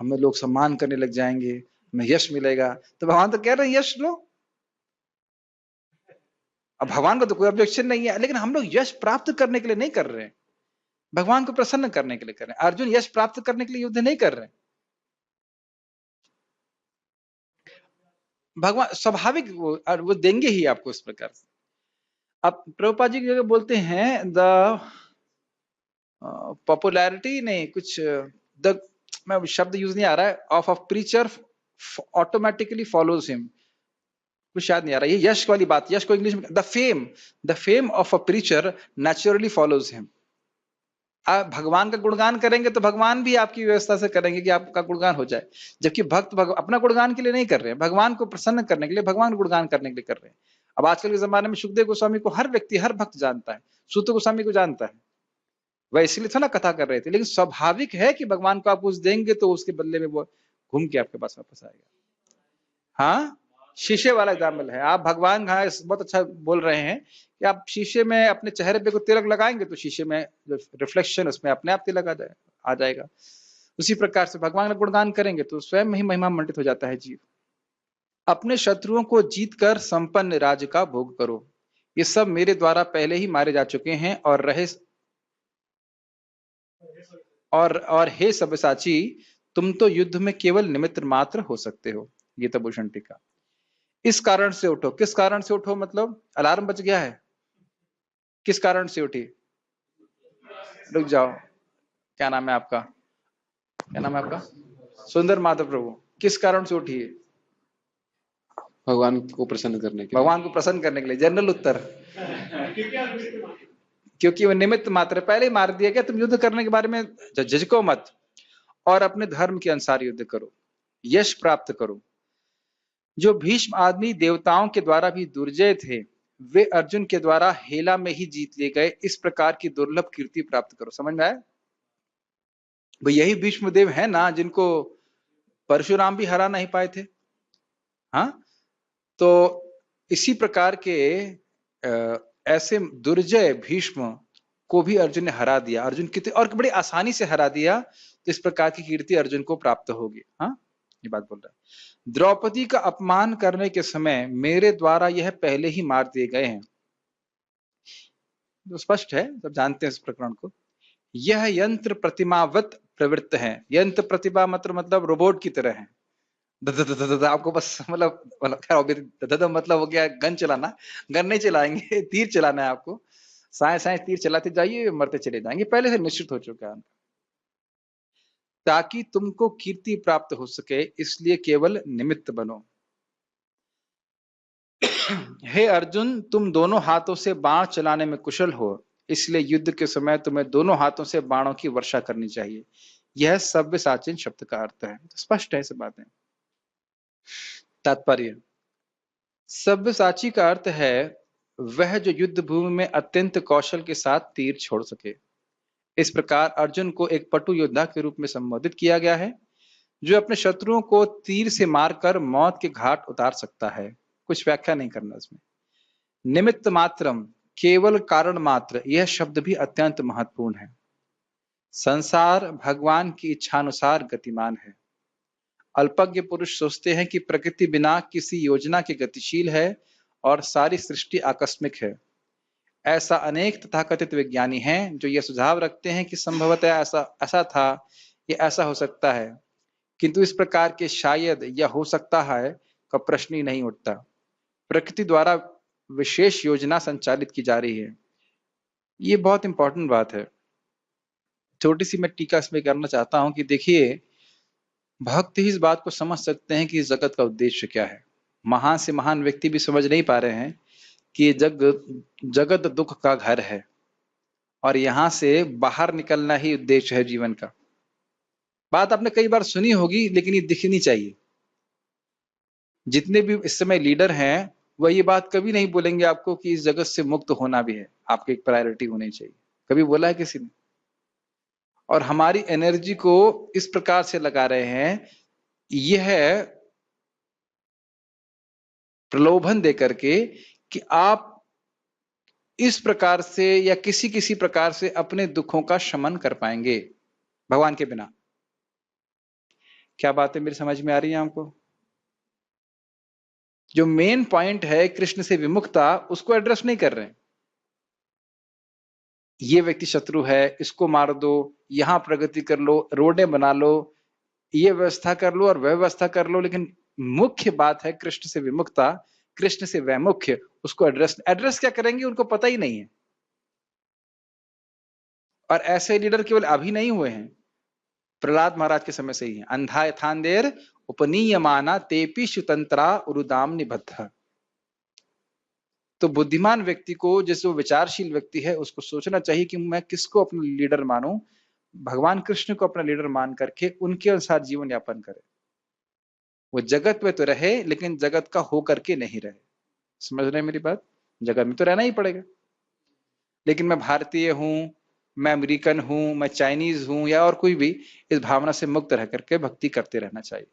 हमें लोग सम्मान करने लग जाएंगे, हमें यश मिलेगा। तो भगवान तो कह रहे हैं यश लो, अब भगवान का तो कोई ऑब्जेक्शन नहीं है, लेकिन हम लोग यश प्राप्त करने के लिए नहीं कर रहे हैं, भगवान को प्रसन्न करने के लिए कर रहे हैं। अर्जुन यश प्राप्त करने के लिए युद्ध नहीं कर रहे हैं, भगवान स्वाभाविक वो देंगे ही आपको इस प्रकार से। अब प्रभुपाद जी की जगह बोलते हैं द पॉपुलैरिटी नहीं, कुछ द मैं शब्द यूज नहीं आ रहा है, of a preacher automatically follows him, कुछ याद नहीं आ रहा, ये यश वाली बात, यश को इंग्लिश में the fame of a preacher naturally follows him. आप भगवान का गुणगान करेंगे तो भगवान भी आपकी व्यवस्था से करेंगे कि आपका गुणगान हो जाए, जबकि भक्त अपना गुणगान के लिए नहीं कर रहे हैं, भगवान को प्रसन्न करने के लिए, भगवान को गुणगान करने के लिए कर रहे हैं। अब आजकल के जमाने में सुखदेव गोस्वामी को हर व्यक्ति, हर भक्त जानता है, सूत गोस्वामी को जानता है, वह इसलिए थोड़ा कथा कर रहे थे, लेकिन स्वाभाविक है कि भगवान को आप कुछ देंगे तो उसके बदले में वो घूम के आपके पास वापस आएगा। हाँ, शीशे वाला एग्जाम्पल है, आप भगवान, हाँ बहुत अच्छा बोल रहे हैं कि आप शीशे में अपने चेहरे पे को तिलक लगाएंगे तो शीशे में जो रिफ्लेक्शन उसमें अपने आप तिलक आ जाएगा। उसी प्रकार से भगवान का गुणगान करेंगे तो स्वयं ही महिमा मंडित हो जाता है जीव। अपने शत्रुओं को जीत कर संपन्न राज्य का भोग करो, ये सब मेरे द्वारा पहले ही मारे जा चुके हैं और रहे और हे सब्यसाची, तुम तो युद्ध में केवल निमित्त मात्र हो सकते हो। गीता भूषण टीका। इस कारण से उठो, किस कारण से उठो मतलब अलार्म बज गया है, किस कारण से उठी? रुक जाओ, क्या नाम है आपका, क्या नाम है आपका? सुंदर माधव प्रभु। किस कारण से उठी है? भगवान को प्रसन्न करने के लिए। भगवान को प्रसन्न करने के लिए, जनरल उत्तर। क्योंकि वो निमित्त मात्र, पहले ही मार दिया गया, तुम युद्ध करने के बारे में झिझको मत और अपने धर्म के अनुसार युद्ध करो, यश प्राप्त करो। जो भीष्म आदमी देवताओं के द्वारा भी दुर्जय थे, वे अर्जुन के द्वारा हेला में ही जीत लिए गए, इस प्रकार की दुर्लभ कीर्ति प्राप्त करो। समझ में आया? भाई यही भीष्म देव है ना जिनको परशुराम भी हरा नहीं पाए थे। हाँ, तो इसी प्रकार के ऐसे दुर्जय भीष्म को भी अर्जुन ने हरा दिया। अर्जुन कितने और बड़ी आसानी से हरा दिया, तो इस प्रकार की कीर्ति अर्जुन को प्राप्त होगी। हाँ, ये बात बोल रहा है। द्रौपदी का अपमान करने के समय मेरे द्वारा यह पहले ही मार दिए गए हैं। तो स्पष्ट है, सब जानते हैं इस प्रकरण को। यह यंत्र प्रतिमावत प्रवृत्त है। यंत्र प्रतिभा मतलब रोबोट की तरह है। आपको बस मतलब हो गया गन चलाना, गन नहीं चलाएंगे, तीर चलाना है आपको। साए साए तीर चलाते जाइए, मरते चले जाएंगे, पहले से निश्चित हो चुका है। ताकि तुमको कीर्ति प्राप्त हो सके, इसलिए केवल निमित्त बनो। हे अर्जुन, तुम दोनों हाथों से बाण चलाने में कुशल हो, इसलिए युद्ध के समय तुम्हें दोनों हाथों से बाणों की वर्षा करनी चाहिए। यह सव्यसाचिन शब्द का अर्थ है। तो स्पष्ट है सब बातें। तात्पर्य, सव्यसाची का अर्थ है वह जो युद्ध भूमि में अत्यंत कौशल के साथ तीर छोड़ सके। इस प्रकार अर्जुन को एक पटु योद्धा के रूप में संबोधित किया गया है, जो अपने शत्रुओं को तीर से मारकर मौत के घाट उतार सकता है। कुछ व्याख्या नहीं करना इसमें। निमित्त मात्रम, केवल कारण मात्र, यह शब्द भी अत्यंत महत्वपूर्ण है। संसार भगवान की इच्छानुसार गतिमान है। अल्पज्ञ पुरुष सोचते हैं कि प्रकृति बिना किसी योजना के गतिशील है और सारी सृष्टि आकस्मिक है। ऐसा अनेक तथाकथित विज्ञानी हैं जो यह सुझाव रखते हैं कि संभवतः ऐसा था, ये ऐसा हो सकता है, किंतु इस प्रकार के शायद या हो सकता है का प्रश्न ही नहीं उठता। प्रकृति द्वारा विशेष योजना संचालित की जा रही है। ये बहुत इंपॉर्टेंट बात है। छोटी सी मैं टीका इसमें करना चाहता हूं कि देखिए, भक्त ही इस बात को समझ सकते हैं कि इस जगत का उद्देश्य क्या है। महान से महान व्यक्ति भी समझ नहीं पा रहे हैं कि जगत दुख का घर है और यहां से बाहर निकलना ही उद्देश्य है जीवन का। बात आपने कई बार सुनी होगी, लेकिन ये दिखनी चाहिए। जितने भी इस समय लीडर हैं, वह ये बात कभी नहीं बोलेंगे आपको कि इस जगत से मुक्त होना भी है, आपकी एक प्रायोरिटी होनी चाहिए। कभी बोला है किसी ने? और हमारी एनर्जी को इस प्रकार से लगा रहे हैं, यह प्रलोभन देकर के कि आप इस प्रकार से या किसी प्रकार से अपने दुखों का शमन कर पाएंगे भगवान के बिना। क्या बातें मेरी समझ में आ रही है आपको? जो मेन पॉइंट है कृष्ण से विमुखता, उसको एड्रेस नहीं कर रहे हैं। ये व्यक्ति शत्रु है, इसको मार दो, यहां प्रगति कर लो, रोडें बना लो, ये व्यवस्था कर लो और वह व्यवस्था कर लो, लेकिन मुख्य बात है कृष्ण से विमुखता, कृष्ण से वैमुख्य। उसको एड्रेस क्या करेंगे उनको पता ही नहीं है। और ऐसे लीडर केवल अभी नहीं हुए हैं, प्रहलाद महाराज के समय से ही है। अंधा यथांदेर उपनीयमाना तेपी सुतंत्रा उरुदाम निबद्ध। तो बुद्धिमान व्यक्ति को, जैसे वो विचारशील व्यक्ति है, उसको सोचना चाहिए कि मैं किसको अपना लीडर मानूं। भगवान कृष्ण को अपना लीडर मान करके उनके अनुसार जीवन यापन करे। वो जगत में तो रहे लेकिन जगत का हो करके नहीं रहे। समझ रहे हैं मेरी बात? जगत में तो रहना ही पड़ेगा, लेकिन मैं भारतीय हूं, मैं अमेरिकन हूं, मैं चाइनीज हूं या और कोई भी, इस भावना से मुक्त रह करके भक्ति करते रहना चाहिए।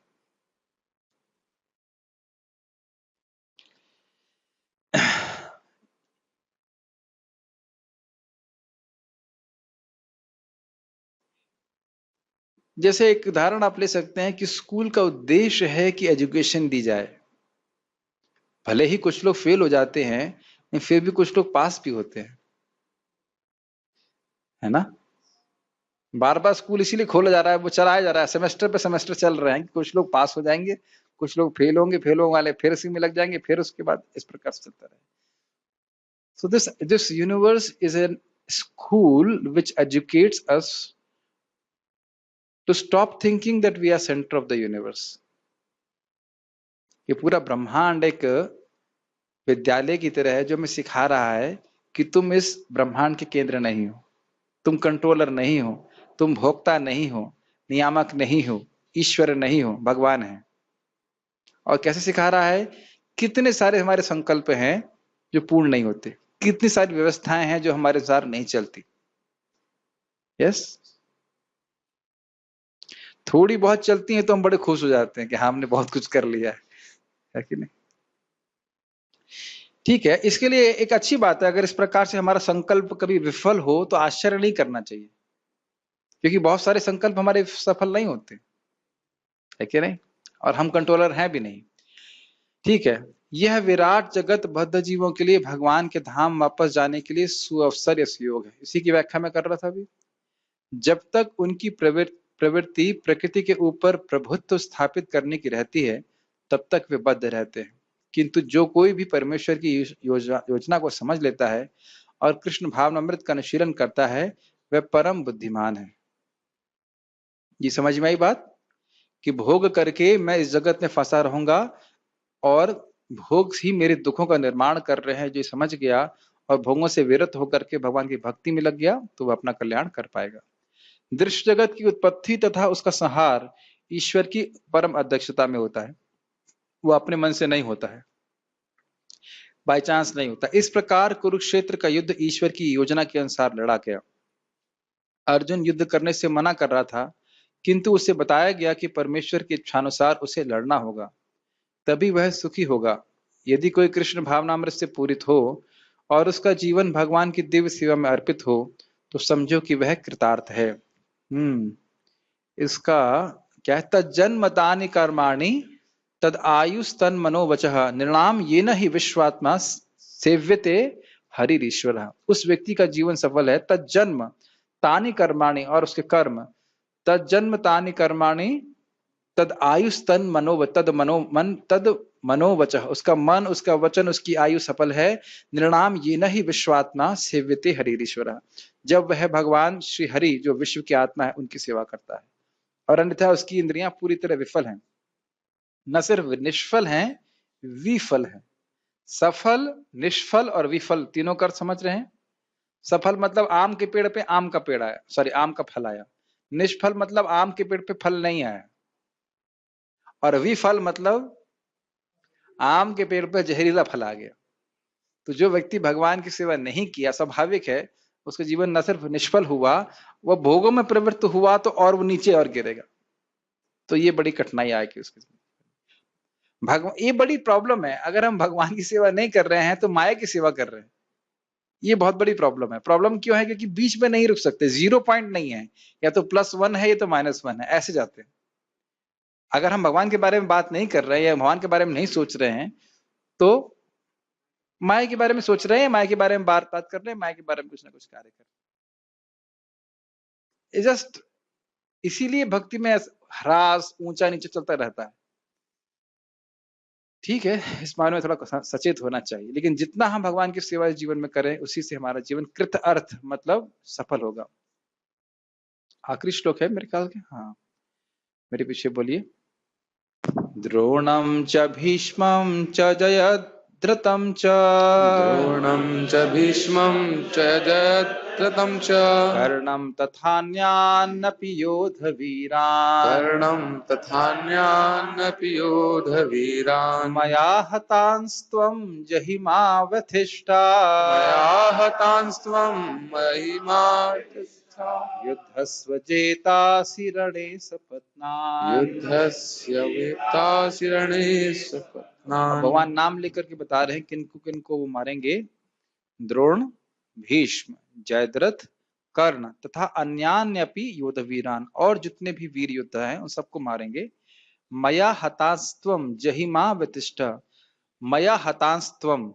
जैसे एक उदाहरण आप ले सकते हैं कि स्कूल का उद्देश्य है कि एजुकेशन दी जाए। भले ही कुछ लोग फेल हो जाते हैं, लेकिन फिर भी कुछ लोग पास भी होते हैं, है ना? बार बार स्कूल इसीलिए खोला जा रहा है, वो चलाया जा रहा है, सेमेस्टर पे सेमेस्टर चल रहे हैं। कुछ लोग पास हो जाएंगे, कुछ लोग फेल होंगे, फेल होने वाले फिर इसी में लग जाएंगे, फिर उसके बाद इस प्रकार से चलता रहे। So this universe is a school which educates us to stop thinking that we are center of the universe. ये पूरा ब्रह्मांड एक विद्यालय की तरह है जो हमें सिखा रहा है कि तुम इस ब्रह्मांड के केंद्र नहीं हो, तुम कंट्रोलर नहीं हो, तुम भोक्ता नहीं हो, नियामक नहीं हो, ईश्वर नहीं हो, भगवान है। और कैसे सिखा रहा है? कितने सारे हमारे संकल्प हैं जो पूर्ण नहीं होते, कितनी सारी व्यवस्थाएं हैं जो हमारे अनुसार नहीं चलती। यस, थोड़ी बहुत चलती हैं तो हम बड़े खुश हो जाते हैं कि हाँ, हमने बहुत कुछ कर लिया है कि नहीं? ठीक है, इसके लिए एक अच्छी बात है, अगर इस प्रकार से हमारा संकल्प कभी विफल हो तो आश्चर्य नहीं करना चाहिए, क्योंकि बहुत सारे संकल्प हमारे सफल नहीं होते, है कि नहीं? और हम कंट्रोलर हैं भी नहीं। ठीक है, यह विराट जगत बद्ध जीवों के लिए भगवान के धाम वापस जाने के लिए सुअवसर या सुयोग है। इसी की व्याख्या मैं कर रहा था अभी। जब तक उनकी प्रवृत्ति प्रकृति के ऊपर प्रभुत्व स्थापित करने की रहती है, तब तक वे बद्ध रहते हैं। किंतु जो कोई भी परमेश्वर की योजना को समझ लेता है और कृष्ण भावनामृत का अनुशीलन करता है, वह परम बुद्धिमान है। ये समझ में आई बात कि भोग करके मैं इस जगत में फंसा रहूंगा और भोग ही मेरे दुखों का निर्माण कर रहे हैं, जो समझ गया और भोगों से विरत होकर के भगवान की भक्ति में लग गया, तो वह अपना कल्याण कर पाएगा। दृश्य जगत की उत्पत्ति तथा उसका संहार ईश्वर की परम अध्यक्षता में होता है, वो अपने मन से नहीं होता है, बाय चांस नहीं होता। इस प्रकार कुरुक्षेत्र का युद्ध ईश्वर की योजना के अनुसार लड़ा गया। अर्जुन युद्ध करने से मना कर रहा था, किंतु उसे बताया गया कि परमेश्वर की इच्छानुसार उसे लड़ना होगा, तभी वह सुखी होगा। यदि कोई कृष्ण भावनामृत से पूरित हो और उसका जीवन भगवान की दिव्य सेवा में अर्पित हो, तो समझो कि वह कृतार्थ है। इसका क्या है? तज्जन्मतानि कर्माणि तद आयुस्तन मनोवचः निर्णाम येन ही विश्वात्मा सेव्यते हरिरीश्वर। उस व्यक्ति का जीवन सफल है। तज्जन्म तानि कर्माणि, और उसके कर्म, तज्जन्म तानि कर्माणि तद आयुस्तन मनो तद मनोवचः, उसका मन, उसका वचन, उसकी आयु सफल है। निर्णाम येन ही विश्वात्मा सेव्यते हरिरीश्वर, जब वह भगवान श्री हरि जो विश्व की आत्मा है उनकी सेवा करता है। और अन्यथा उसकी इंद्रियां पूरी तरह विफल हैं। न सिर्फ निष्फल हैं, विफल हैं। सफल, निष्फल और विफल तीनों का अर्थ समझ रहे हैं? सफल मतलब आम के पेड़ पे आम का पेड़ आया, सॉरी आम का फल आया। निष्फल मतलब आम के पेड़ पे फल नहीं आया। और विफल मतलब आम के पेड़ पे जहरीला फल आ गया। तो जो व्यक्ति भगवान की सेवा नहीं किया, स्वाभाविक है उसका जीवन न सिर्फ निष्फल हुआ, वह भोगों में प्रवृत्त हुआ तो और वो नीचे और गिरेगा। तो ये बड़ी कठिनाई आएगी उसके जीवन। भगवान, ये बड़ी प्रॉब्लम है। अगर हम भगवान की सेवा नहीं कर रहे हैं तो माया की सेवा कर रहे हैं, ये बहुत बड़ी प्रॉब्लम है। प्रॉब्लम क्यों है? क्योंकि बीच में नहीं रुक सकते, 0 पॉइंट नहीं है, या तो +1 है या तो -1 है, ऐसे जाते हैं। अगर हम भगवान के बारे में बात नहीं कर रहे हैं या भगवान के बारे में नहीं सोच रहे हैं, तो माया के बारे में सोच रहे हैं, माया के बारे में बात कर रहे हैं, माया के बारे में कुछ ना कुछ कार्य कर रहे हैं। जस्ट इसीलिए भक्ति में ह्रास, ऊंचा नीचे चलता रहता है। ठीक है, इस मामले में थोड़ा सचेत होना चाहिए, लेकिन जितना हम भगवान की सेवा जीवन में करें, उसी से हमारा जीवन कृत अर्थ मतलब सफल होगा। आखिरी श्लोक है मेरे ख्याल के, हाँ। मेरे पीछे बोलिए। द्रोणं च भीष्मं च जयद्रथं च द्रोणं च भीष्मं च जयद्रथं च कर्णं तथान्यानपि योधवीरान् कर्णं तथान्यानपि योधवीरान् मया हतांस्त्वं जहिमा व्यथिष्ठा मया हतांस्त्वं महिमा युद्धस्व जेतासि रणे सपत्नान्। युद्धस्य वेत्तासि रणे अब सपत्नान्। भगवान नाम लेकर के बता रहे हैं किनको किनको वो मारेंगे। द्रोण, भीष्म, जयद्रथ, कर्ण तथा अन्यान्यपि योधवीरान, और जितने भी वीर योद्धा हैं उन सबको मारेंगे। मया हतांस्त्वम जहिमा व्यतिष्ठ, मया हतांस्त्वम,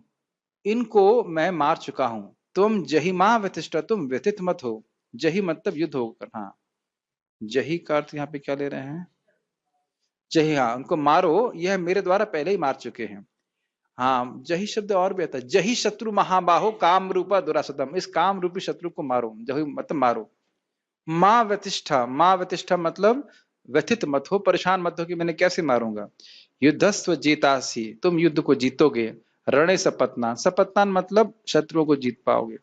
इनको मैं मार चुका हूं। तुम जहिमा व्यतिष्ठ, तुम व्यथित मत हो। जही मतलब युद्ध होकर। हाँ, जही का अर्थ यहाँ पे क्या ले रहे हैं? जही, हाँ, उनको मारो, यह मेरे द्वारा पहले ही मार चुके हैं। हाँ, जही शब्द और भी आता है। जही शत्रु महाबाहो काम रूपा दुरासतम, इस काम रूपी शत्रु को मारो। जही मतलब मारो। माँ व्यतिष्ठा, माँ व्यतिष्ठा मतलब व्यथित मत हो, परेशान मत हो कि मैंने कैसे मारूंगा। युद्धस्व जीतासी, तुम युद्ध को जीतोगे। रणे सपत्नान, सपत्नान मतलब शत्रुओं को जीत पाओगे।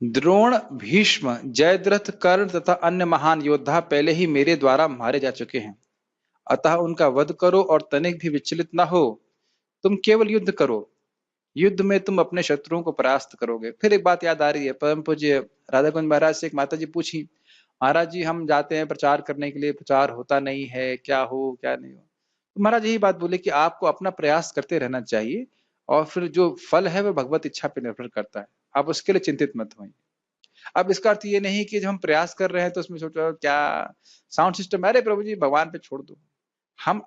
द्रोण, भीष्म, जयद्रथ, कर्ण तथा अन्य महान योद्धा पहले ही मेरे द्वारा मारे जा चुके हैं, अतः उनका वध करो और तनिक भी विचलित न हो। तुम केवल युद्ध करो, युद्ध में तुम अपने शत्रुओं को परास्त करोगे। फिर एक बात याद आ रही है, परम पूज्य राधा कुंज महाराज से एक माता जी पूछी, महाराज जी हम जाते हैं प्रचार करने के लिए, प्रचार होता नहीं है, क्या हो क्या नहीं हो। तो महाराज यही बात बोले कि आपको अपना प्रयास करते रहना चाहिए, और फिर जो फल है वो भगवत इच्छा पे निर्भर करता है, आप उसके लिए चिंतित मत होइए। अब इसका अर्थ ये नहीं कि जब हम प्रयास कर रहे हैं तो उसमें सोचो क्या साउंड सिस्टम, अरे प्रभु जी भगवान पे छोड़ दो। हम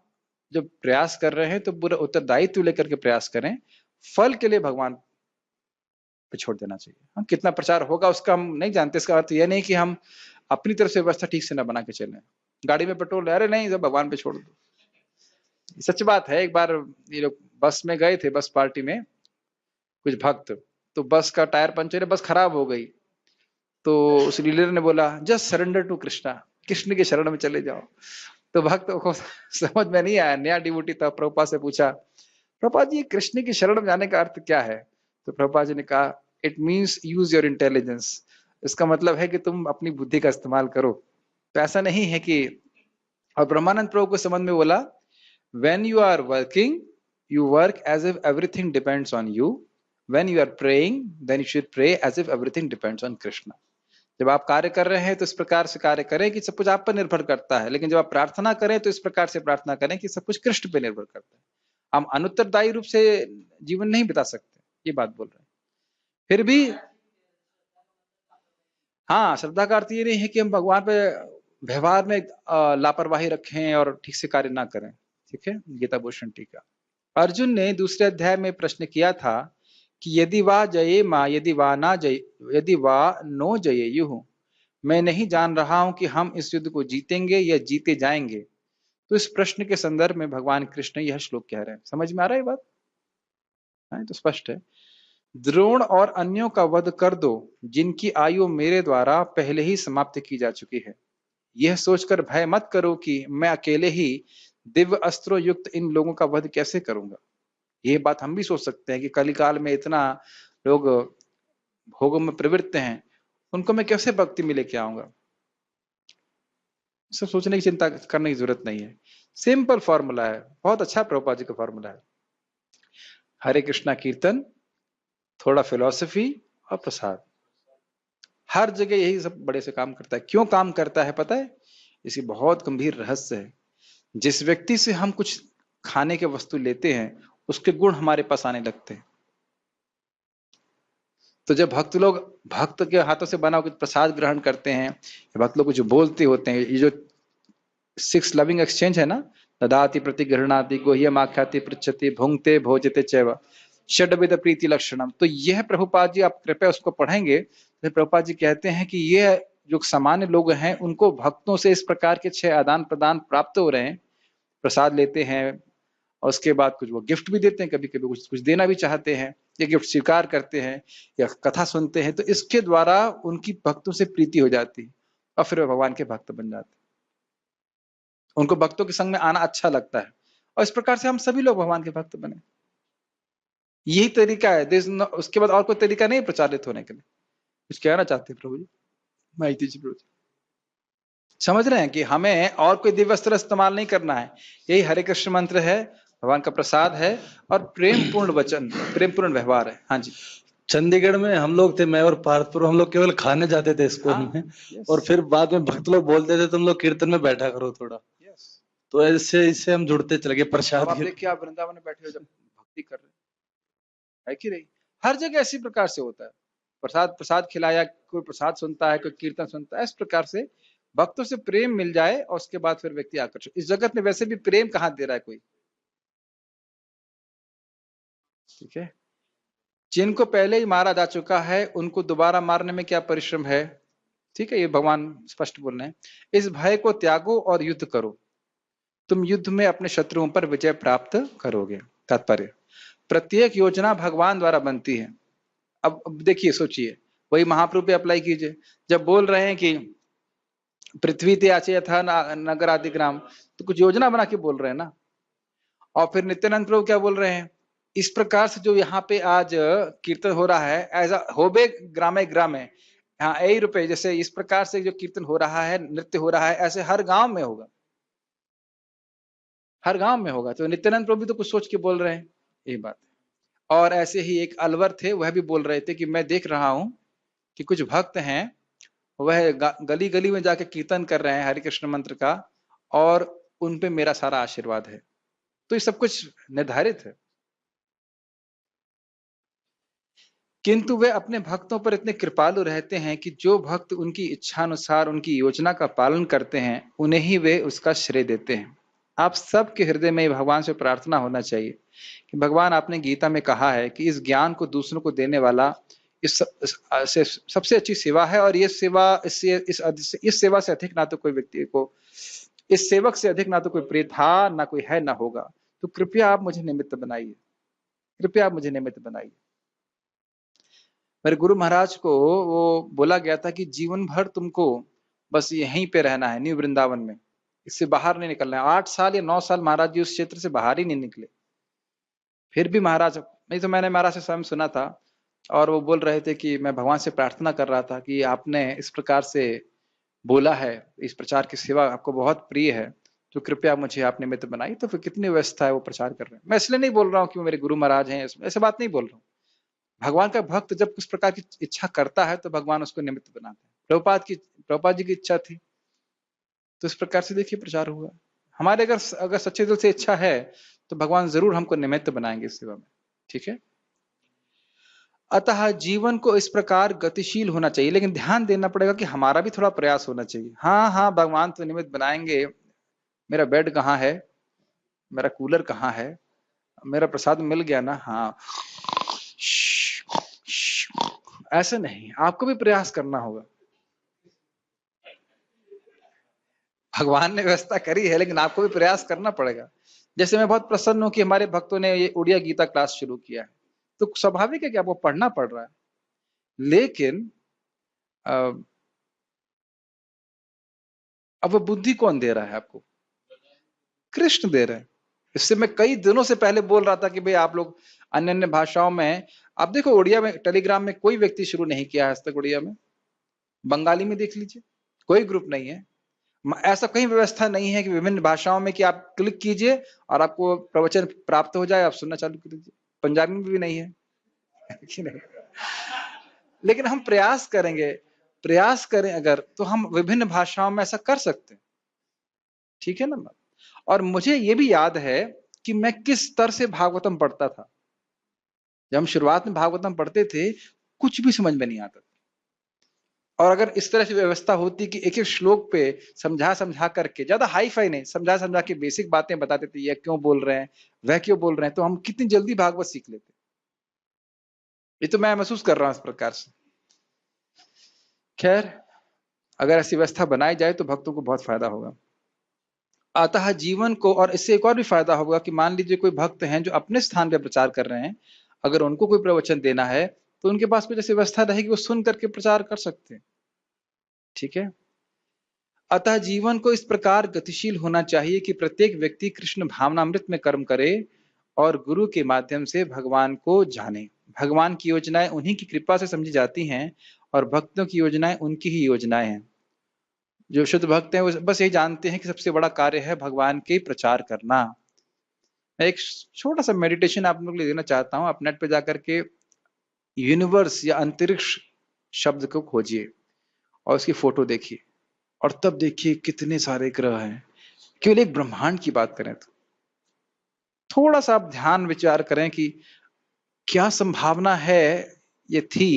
जब प्रयास कर रहे हैं तो पूरा उत्तरदायित्व लेकर के प्रयास करें, फल के लिए भगवान पे छोड़ देना चाहिए। हम कितना प्रचार होगा उसका हम नहीं जानते, इसका अर्थ यह नहीं कि हम अपनी तरफ से व्यवस्था ठीक से ना बना के चलें। गाड़ी में पेट्रोल, अरे नहीं, सब भगवान पे छोड़ दो। सच बात है, एक बार ये लोग बस में गए थे, बस पार्टी में कुछ भक्त, तो बस का टायर पंचर है, बस खराब हो गई। तो उस लीडर ने बोला just surrender to Krishna, Krishna के शरण में चले जाओ। तो भक्त को समझ में नहीं आया, नया डिवोटी था, प्रभुपाद से पूछा, प्रभुपाद जी कृष्ण की शरण में जाने का अर्थ क्या है? तो प्रभुपाद जी ने कहा, it means use your intelligence, इसका मतलब है कि तुम अपनी बुद्धि का इस्तेमाल करो। तो ऐसा नहीं है कि, और ब्रह्मानंद प्रभु को समझ में बोला, when you are working you work as if everything depends on you, when you are praying then you should pray as if everything depends on Krishna। जब आप कार्य कर रहे हैं तो इस प्रकार से कार्य करें कि सब कुछ आप पर निर्भर करता है, लेकिन जब आप प्रार्थना करें तो इस प्रकार से प्रार्थना करें कि सब कुछ कृष्ण पे निर्भर करता है। हम अनुत्तरदायी रूप से जीवन नहीं बिता सकते, ये बात बोल रहे हैं। फिर भी हाँ, श्रद्धा का अर्थ ये नहीं है कि हम भगवान पे व्यवहार में लापरवाही रखें और ठीक से कार्य ना करें। ठीक है, गीता भूषण टीका। अर्जुन ने दूसरे अध्याय में प्रश्न किया था कि यदि वा जये माँ, यदि वा ना जय, यदि वा नो जये युह, मैं नहीं जान रहा हूं कि हम इस युद्ध को जीतेंगे या जीते जाएंगे। तो इस प्रश्न के संदर्भ में भगवान कृष्ण यह श्लोक कह रहे हैं। समझ में आ रहा है बात? तो स्पष्ट है। द्रोण और अन्यों का वध कर दो जिनकी आयु मेरे द्वारा पहले ही समाप्त की जा चुकी है। यह सोचकर भय मत करो कि मैं अकेले ही दिव्य अस्त्रों युक्त इन लोगों का वध कैसे करूंगा। ये बात हम भी सोच सकते हैं कि कलिकाल में इतना लोग भोगों में प्रवृत्त हैं, उनको मैं कैसे भक्ति में लेके आऊंगा। सब सोचने की चिंता करने की जरूरत नहीं है। सिंपल फॉर्मूला है, बहुत अच्छा प्रभुपाद जी का फॉर्मूला है। हरे कृष्णा कीर्तन, थोड़ा फिलॉसफी और प्रसाद, हर जगह यही सब बड़े से काम करता है। क्यों काम करता है पता है? इसकी बहुत गंभीर रहस्य है। जिस व्यक्ति से हम कुछ खाने के वस्तु लेते हैं उसके गुण हमारे पास आने लगते हैं। तो जब भक्त लोग भक्त के हाथों से बना कुछ प्रसाद ग्रहण करते हैं, भक्त लोग जो बोलते होते हैं, ये जो 6 लविंग एक्सचेंज है ना, ददाति प्रति गृह्णाति गुह्यम आख्याति पृच्छति भुंक्ते भोजते चैव षड्विध प्रीति लक्षणम। तो यह प्रभुपाद जी, आप कृपया उसको पढ़ेंगे तो प्रभुपाद जी कहते हैं कि यह जो सामान्य लोग हैं उनको भक्तों से इस प्रकार के 6 आदान प्रदान प्राप्त हो रहे हैं। प्रसाद लेते हैं और उसके बाद कुछ वो गिफ्ट भी देते हैं, कभी कभी कुछ देना भी चाहते हैं, या गिफ्ट स्वीकार करते हैं या कथा सुनते हैं, तो इसके द्वारा उनकी भक्तों से प्रीति हो जाती है और फिर वे भगवान के भक्त बन जाते हैं। उनको भक्तों के संग में आना अच्छा लगता है, और इस प्रकार से हम सभी लोग भगवान के भक्त बने। यही तरीका है, उसके बाद और कोई तरीका नहीं प्रचारित होने के लिए। कुछ कहना चाहते हैं प्रभु जी? माइती जी प्रभु जी समझ रहे हैं कि हमें और कोई दिव्य अस्त्र इस्तेमाल नहीं करना है, यही हरे कृष्ण मंत्र है, भगवान का प्रसाद है, और प्रेम पूर्ण वचन, प्रेम पूर्ण व्यवहार है। हाँ जी। चंडीगढ़ में हम लोग थे, मैं और पार्थपुर, हम लोग केवल खाने जाते थे स्कूल हाँ, में, yes, और फिर बाद में भक्त लोग बोलते थे तुम लोग कीर्तन में बैठा करो थोड़ा, yes। तो ऐसे इससे हम जुड़ते चले गए अब प्रसाद आप के। देखिए, आप वृंदावन में बैठे हो जब भक्ति कर रहे हैं, है कि नहीं? हर जगह इसी प्रकार से होता है, प्रसाद प्रसाद खिलाया, कोई प्रसाद सुनता है, कोई कीर्तन सुनता है, इस प्रकार से भक्तों से प्रेम मिल जाए और उसके बाद फिर व्यक्ति आकर्षित। इस जगत में वैसे भी प्रेम कहाँ दे रहा है कोई, ठीक है? जिनको पहले ही मारा जा चुका है उनको दोबारा मारने में क्या परिश्रम है, ठीक है? ये भगवान स्पष्ट बोल रहे हैं। इस भय को त्यागो और युद्ध करो, तुम युद्ध में अपने शत्रुओं पर विजय प्राप्त करोगे। तात्पर्य, प्रत्येक योजना भगवान द्वारा बनती है। अब देखिए, सोचिए, वही महाप्रभु पे अप्लाई कीजिए। जब बोल रहे हैं कि पृथ्वी ते आचे था नगर आदि ग्राम, तो कुछ योजना बना के बोल रहे हैं ना। और फिर नित्यानंद प्रभु क्या बोल रहे हैं, इस प्रकार से जो यहाँ पे आज कीर्तन हो रहा है, एज होबे ग्रामे ग्रामे, हाँ यही रुपए, जैसे इस प्रकार से जो कीर्तन हो रहा है, नृत्य हो रहा है, ऐसे हर गांव में होगा, हर गांव में होगा। तो नित्यानंद प्रभु भी तो कुछ सोच के बोल रहे हैं, यही बात है। और ऐसे ही एक अलवर थे, वह भी बोल रहे थे कि मैं देख रहा हूं कि कुछ भक्त हैं, वह गली गली में जाके कीर्तन कर रहे हैं हरे कृष्ण मंत्र का, और उन पे मेरा सारा आशीर्वाद है। तो ये सब कुछ निर्धारित है, किंतु वे अपने भक्तों पर इतने कृपालु रहते हैं कि जो भक्त उनकी इच्छानुसार उनकी योजना का पालन करते हैं, उन्हें ही वे उसका श्रेय देते हैं। आप सबके हृदय में भगवान से प्रार्थना होना चाहिए कि भगवान, आपने गीता में कहा है कि इस ज्ञान को दूसरों को देने वाला सबसे अच्छी सेवा है, और ये सेवा इस सेवा से अधिक ना तो कोई व्यक्ति को, इस सेवक से अधिक ना तो कोई प्रिय था, ना कोई है, ना होगा। तो कृपया आप मुझे निमित्त बनाइए, कृपया आप मुझे निमित्त बनाइए। मेरे गुरु महाराज को वो बोला गया था कि जीवन भर तुमको बस यहीं पे रहना है, न्यू वृंदावन में, इससे बाहर नहीं निकलना है। 8 साल या 9 साल महाराज जी उस क्षेत्र से बाहर ही नहीं निकले। फिर भी महाराज, नहीं तो मैंने महाराज से स्वयं सुना था, और वो बोल रहे थे कि मैं भगवान से प्रार्थना कर रहा था कि आपने इस प्रकार से बोला है, इस प्रचार की सेवा आपको बहुत प्रिय है, तो कृपया मुझे आप निमित्त बनाइए। तो फिर कितनी व्यवस्था है वो प्रचार कर रहे हैं। मैं इसलिए नहीं बोल रहा हूँ कि वो मेरे गुरु महाराज हैं, ऐसे बात नहीं बोल रहा हूँ। भगवान का भक्त जब उस प्रकार की इच्छा करता है तो भगवान उसको निमित्त बनाते हैं। प्रभुपाद जी की इच्छा थी, तो इस प्रकार से देखिए प्रचार हुआ। हमारे अगर सच्चे दिल से इच्छा है तो भगवान जरूर हमको निमित्त बनाएंगे इस सेवा में, ठीक है? अतः जीवन को इस प्रकार गतिशील होना चाहिए, लेकिन ध्यान देना पड़ेगा कि हमारा भी थोड़ा प्रयास होना चाहिए। हाँ हाँ, भगवान तो निमित्त बनाएंगे, मेरा बेड कहाँ है, मेरा कूलर कहाँ है, मेरा प्रसाद मिल गया ना, हाँ, ऐसा नहीं, आपको भी प्रयास करना होगा। भगवान ने व्यवस्था करी है, लेकिन आपको भी प्रयास करना पड़ेगा। जैसे मैं बहुत प्रसन्न हूं कि हमारे भक्तों ने ये उड़िया गीता क्लास शुरू किया है, तो स्वाभाविक है कि आपको पढ़ना पड़ रहा है, लेकिन अब वो बुद्धि कौन दे रहा है आपको? कृष्ण दे रहे हैं। इससे मैं कई दिनों से पहले बोल रहा था कि भाई आप लोग अन्य अन्य भाषाओं में, आप देखो उड़िया में टेलीग्राम में कोई व्यक्ति शुरू नहीं किया है आज तक उड़िया में। बंगाली में देख लीजिए, कोई ग्रुप नहीं है। ऐसा कहीं व्यवस्था नहीं है कि विभिन्न भाषाओं में कि आप क्लिक कीजिए और आपको प्रवचन प्राप्त हो जाए, आप सुनना चालू कर दीजिए। पंजाबी में भी नहीं है कि नहीं? लेकिन हम प्रयास करेंगे, प्रयास करें अगर, तो हम विभिन्न भाषाओं में ऐसा कर सकते हैं, ठीक है ना? और मुझे ये भी याद है कि मैं किस स्तर से भागवतम पढ़ता था। जब हम शुरुआत में भागवतम पढ़ते थे, कुछ भी समझ में नहीं आता था। और अगर इस तरह से व्यवस्था होती कि एक एक श्लोक पे समझा समझा करके, ज्यादा हाई फाई नहीं, समझा समझा के बेसिक बातें बताते थे, ये क्यों बोल रहे हैं, वह क्यों बोल रहे हैं, तो हम कितनी जल्दी भागवत सीख लेते। ये तो मैं महसूस कर रहा हूं इस प्रकार से। खैर, अगर ऐसी व्यवस्था बनाई जाए तो भक्तों को बहुत फायदा होगा। अतः जीवन को, और इससे एक और भी फायदा होगा कि मान लीजिए कोई भक्त हैं जो अपने स्थान पे प्रचार कर रहे हैं, अगर उनको कोई प्रवचन देना है तो उनके पास कुछ ऐसी व्यवस्था रहेगी, वो सुन करके प्रचार कर सकते हैं, ठीक है? अतः जीवन को इस प्रकार गतिशील होना चाहिए कि प्रत्येक व्यक्ति कृष्ण भावनामृत में कर्म करे और गुरु के माध्यम से भगवान को जाने। भगवान की योजनाएं उन्हीं की कृपा से समझी जाती हैं और भक्तों की योजनाएं उनकी ही योजनाएं हैं। जो शुद्ध भक्त हैं वो बस यही जानते हैं कि सबसे बड़ा कार्य है भगवान के प्रचार करना। मैं एक छोटा सा मेडिटेशन आप लोग के लिए देना चाहता हूं। आप नेट पे जाकर के यूनिवर्स या अंतरिक्ष शब्द को खोजिए और उसकी फोटो देखिए और तब देखिए कितने सारे ग्रह हैं। केवल एक ब्रह्मांड की बात करें तो थोड़ा सा आप ध्यान विचार करें कि क्या संभावना है ये थी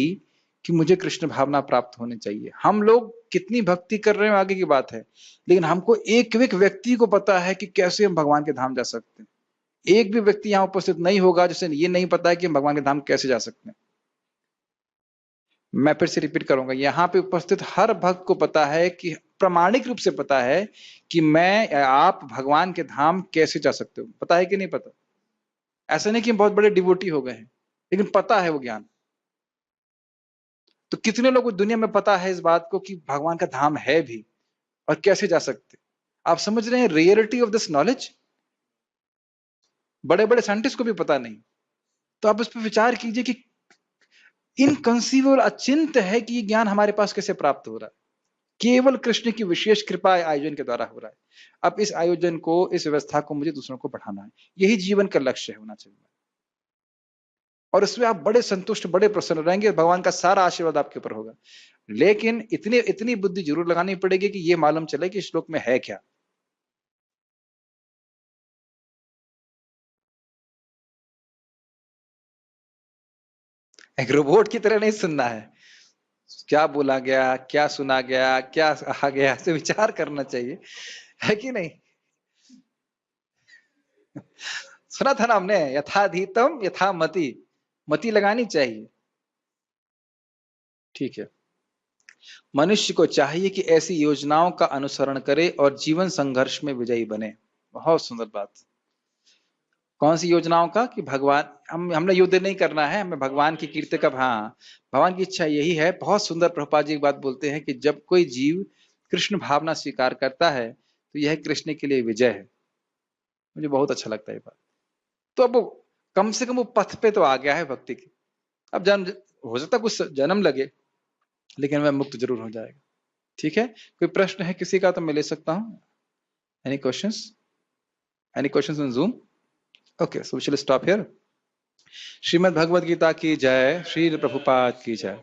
कि मुझे कृष्ण भावना प्राप्त होनी चाहिए। हम लोग कितनी भक्ति कर रहे हैं आगे की बात है, लेकिन हमको एक एक व्यक्ति को पता है कि कैसे हम भगवान के धाम जा सकते हैं। एक भी व्यक्ति यहां उपस्थित नहीं होगा जिसे ये नहीं पता है कि हम भगवान के धाम कैसे जा सकते हैं। मैं फिर से रिपीट करूंगा, यहाँ पे उपस्थित हर भक्त को पता है कि प्रामाणिक रूप से पता है कि मैं आप भगवान के धाम कैसे जा सकते हो। पता है कि नहीं पता? ऐसा नहीं कि हम बहुत बड़े डिवोटी हो गए हैं, लेकिन पता है वो ज्ञान। तो कितने लोगों को दुनिया में पता है इस बात को कि भगवान का धाम है भी और कैसे जा सकते? आप समझ रहे हैं रियलिटी ऑफ दिस नॉलेज? बड़े बड़े साइंटिस्ट को भी पता नहीं। तो आप उस पर विचार कीजिए कि इनकंसीवेबल, अचिंत्य है कि ये ज्ञान हमारे पास कैसे प्राप्त हो रहा है। केवल कृष्ण की विशेष कृपा आयोजन के द्वारा हो रहा है। अब इस आयोजन को, इस व्यवस्था को मुझे दूसरों को बढ़ाना है। यही जीवन का लक्ष्य होना चाहिए और इसमें आप बड़े संतुष्ट, बड़े प्रसन्न रहेंगे। भगवान का सारा आशीर्वाद आपके ऊपर होगा। लेकिन इतनी बुद्धि जरूर लगानी पड़ेगी कि ये मालूम चले कि श्लोक में है क्या। एक रोबोट की तरह नहीं सुनना है। क्या बोला गया, क्या सुना गया, क्या कहा गया, ऐसे विचार करना चाहिए, है कि नहीं? सुना था ना हमने, यथाधीतम यथा मति, मति लगानी चाहिए। ठीक है। मनुष्य को चाहिए कि ऐसी योजनाओं का अनुसरण करे और जीवन संघर्ष में विजयी बने। बहुत सुंदर बात। कौन सी योजनाओं का? कि भगवान, हमने युद्ध नहीं करना है, हमें भगवान की कीर्ति का, हाँ, भगवान की इच्छा यही है। बहुत सुंदर प्रभुपाद जी एक बात बोलते हैं कि जब कोई जीव कृष्ण भावना स्वीकार करता है तो यह कृष्ण के लिए विजय है। मुझे बहुत अच्छा लगता है ये बात। तो अब वो कम से कम वो पथ पे तो आ गया है भक्ति की। अब जन्म हो सकता है कुछ जन्म लगे, लेकिन वह मुक्त जरूर हो जाएगा। ठीक है। कोई प्रश्न है किसी का तो मैं ले सकता हूं। Any questions? Any questions on Zoom? Okay, so we will stop here. Shrimad Bhagavad Gita की जय। श्री प्रभुपाद की जय।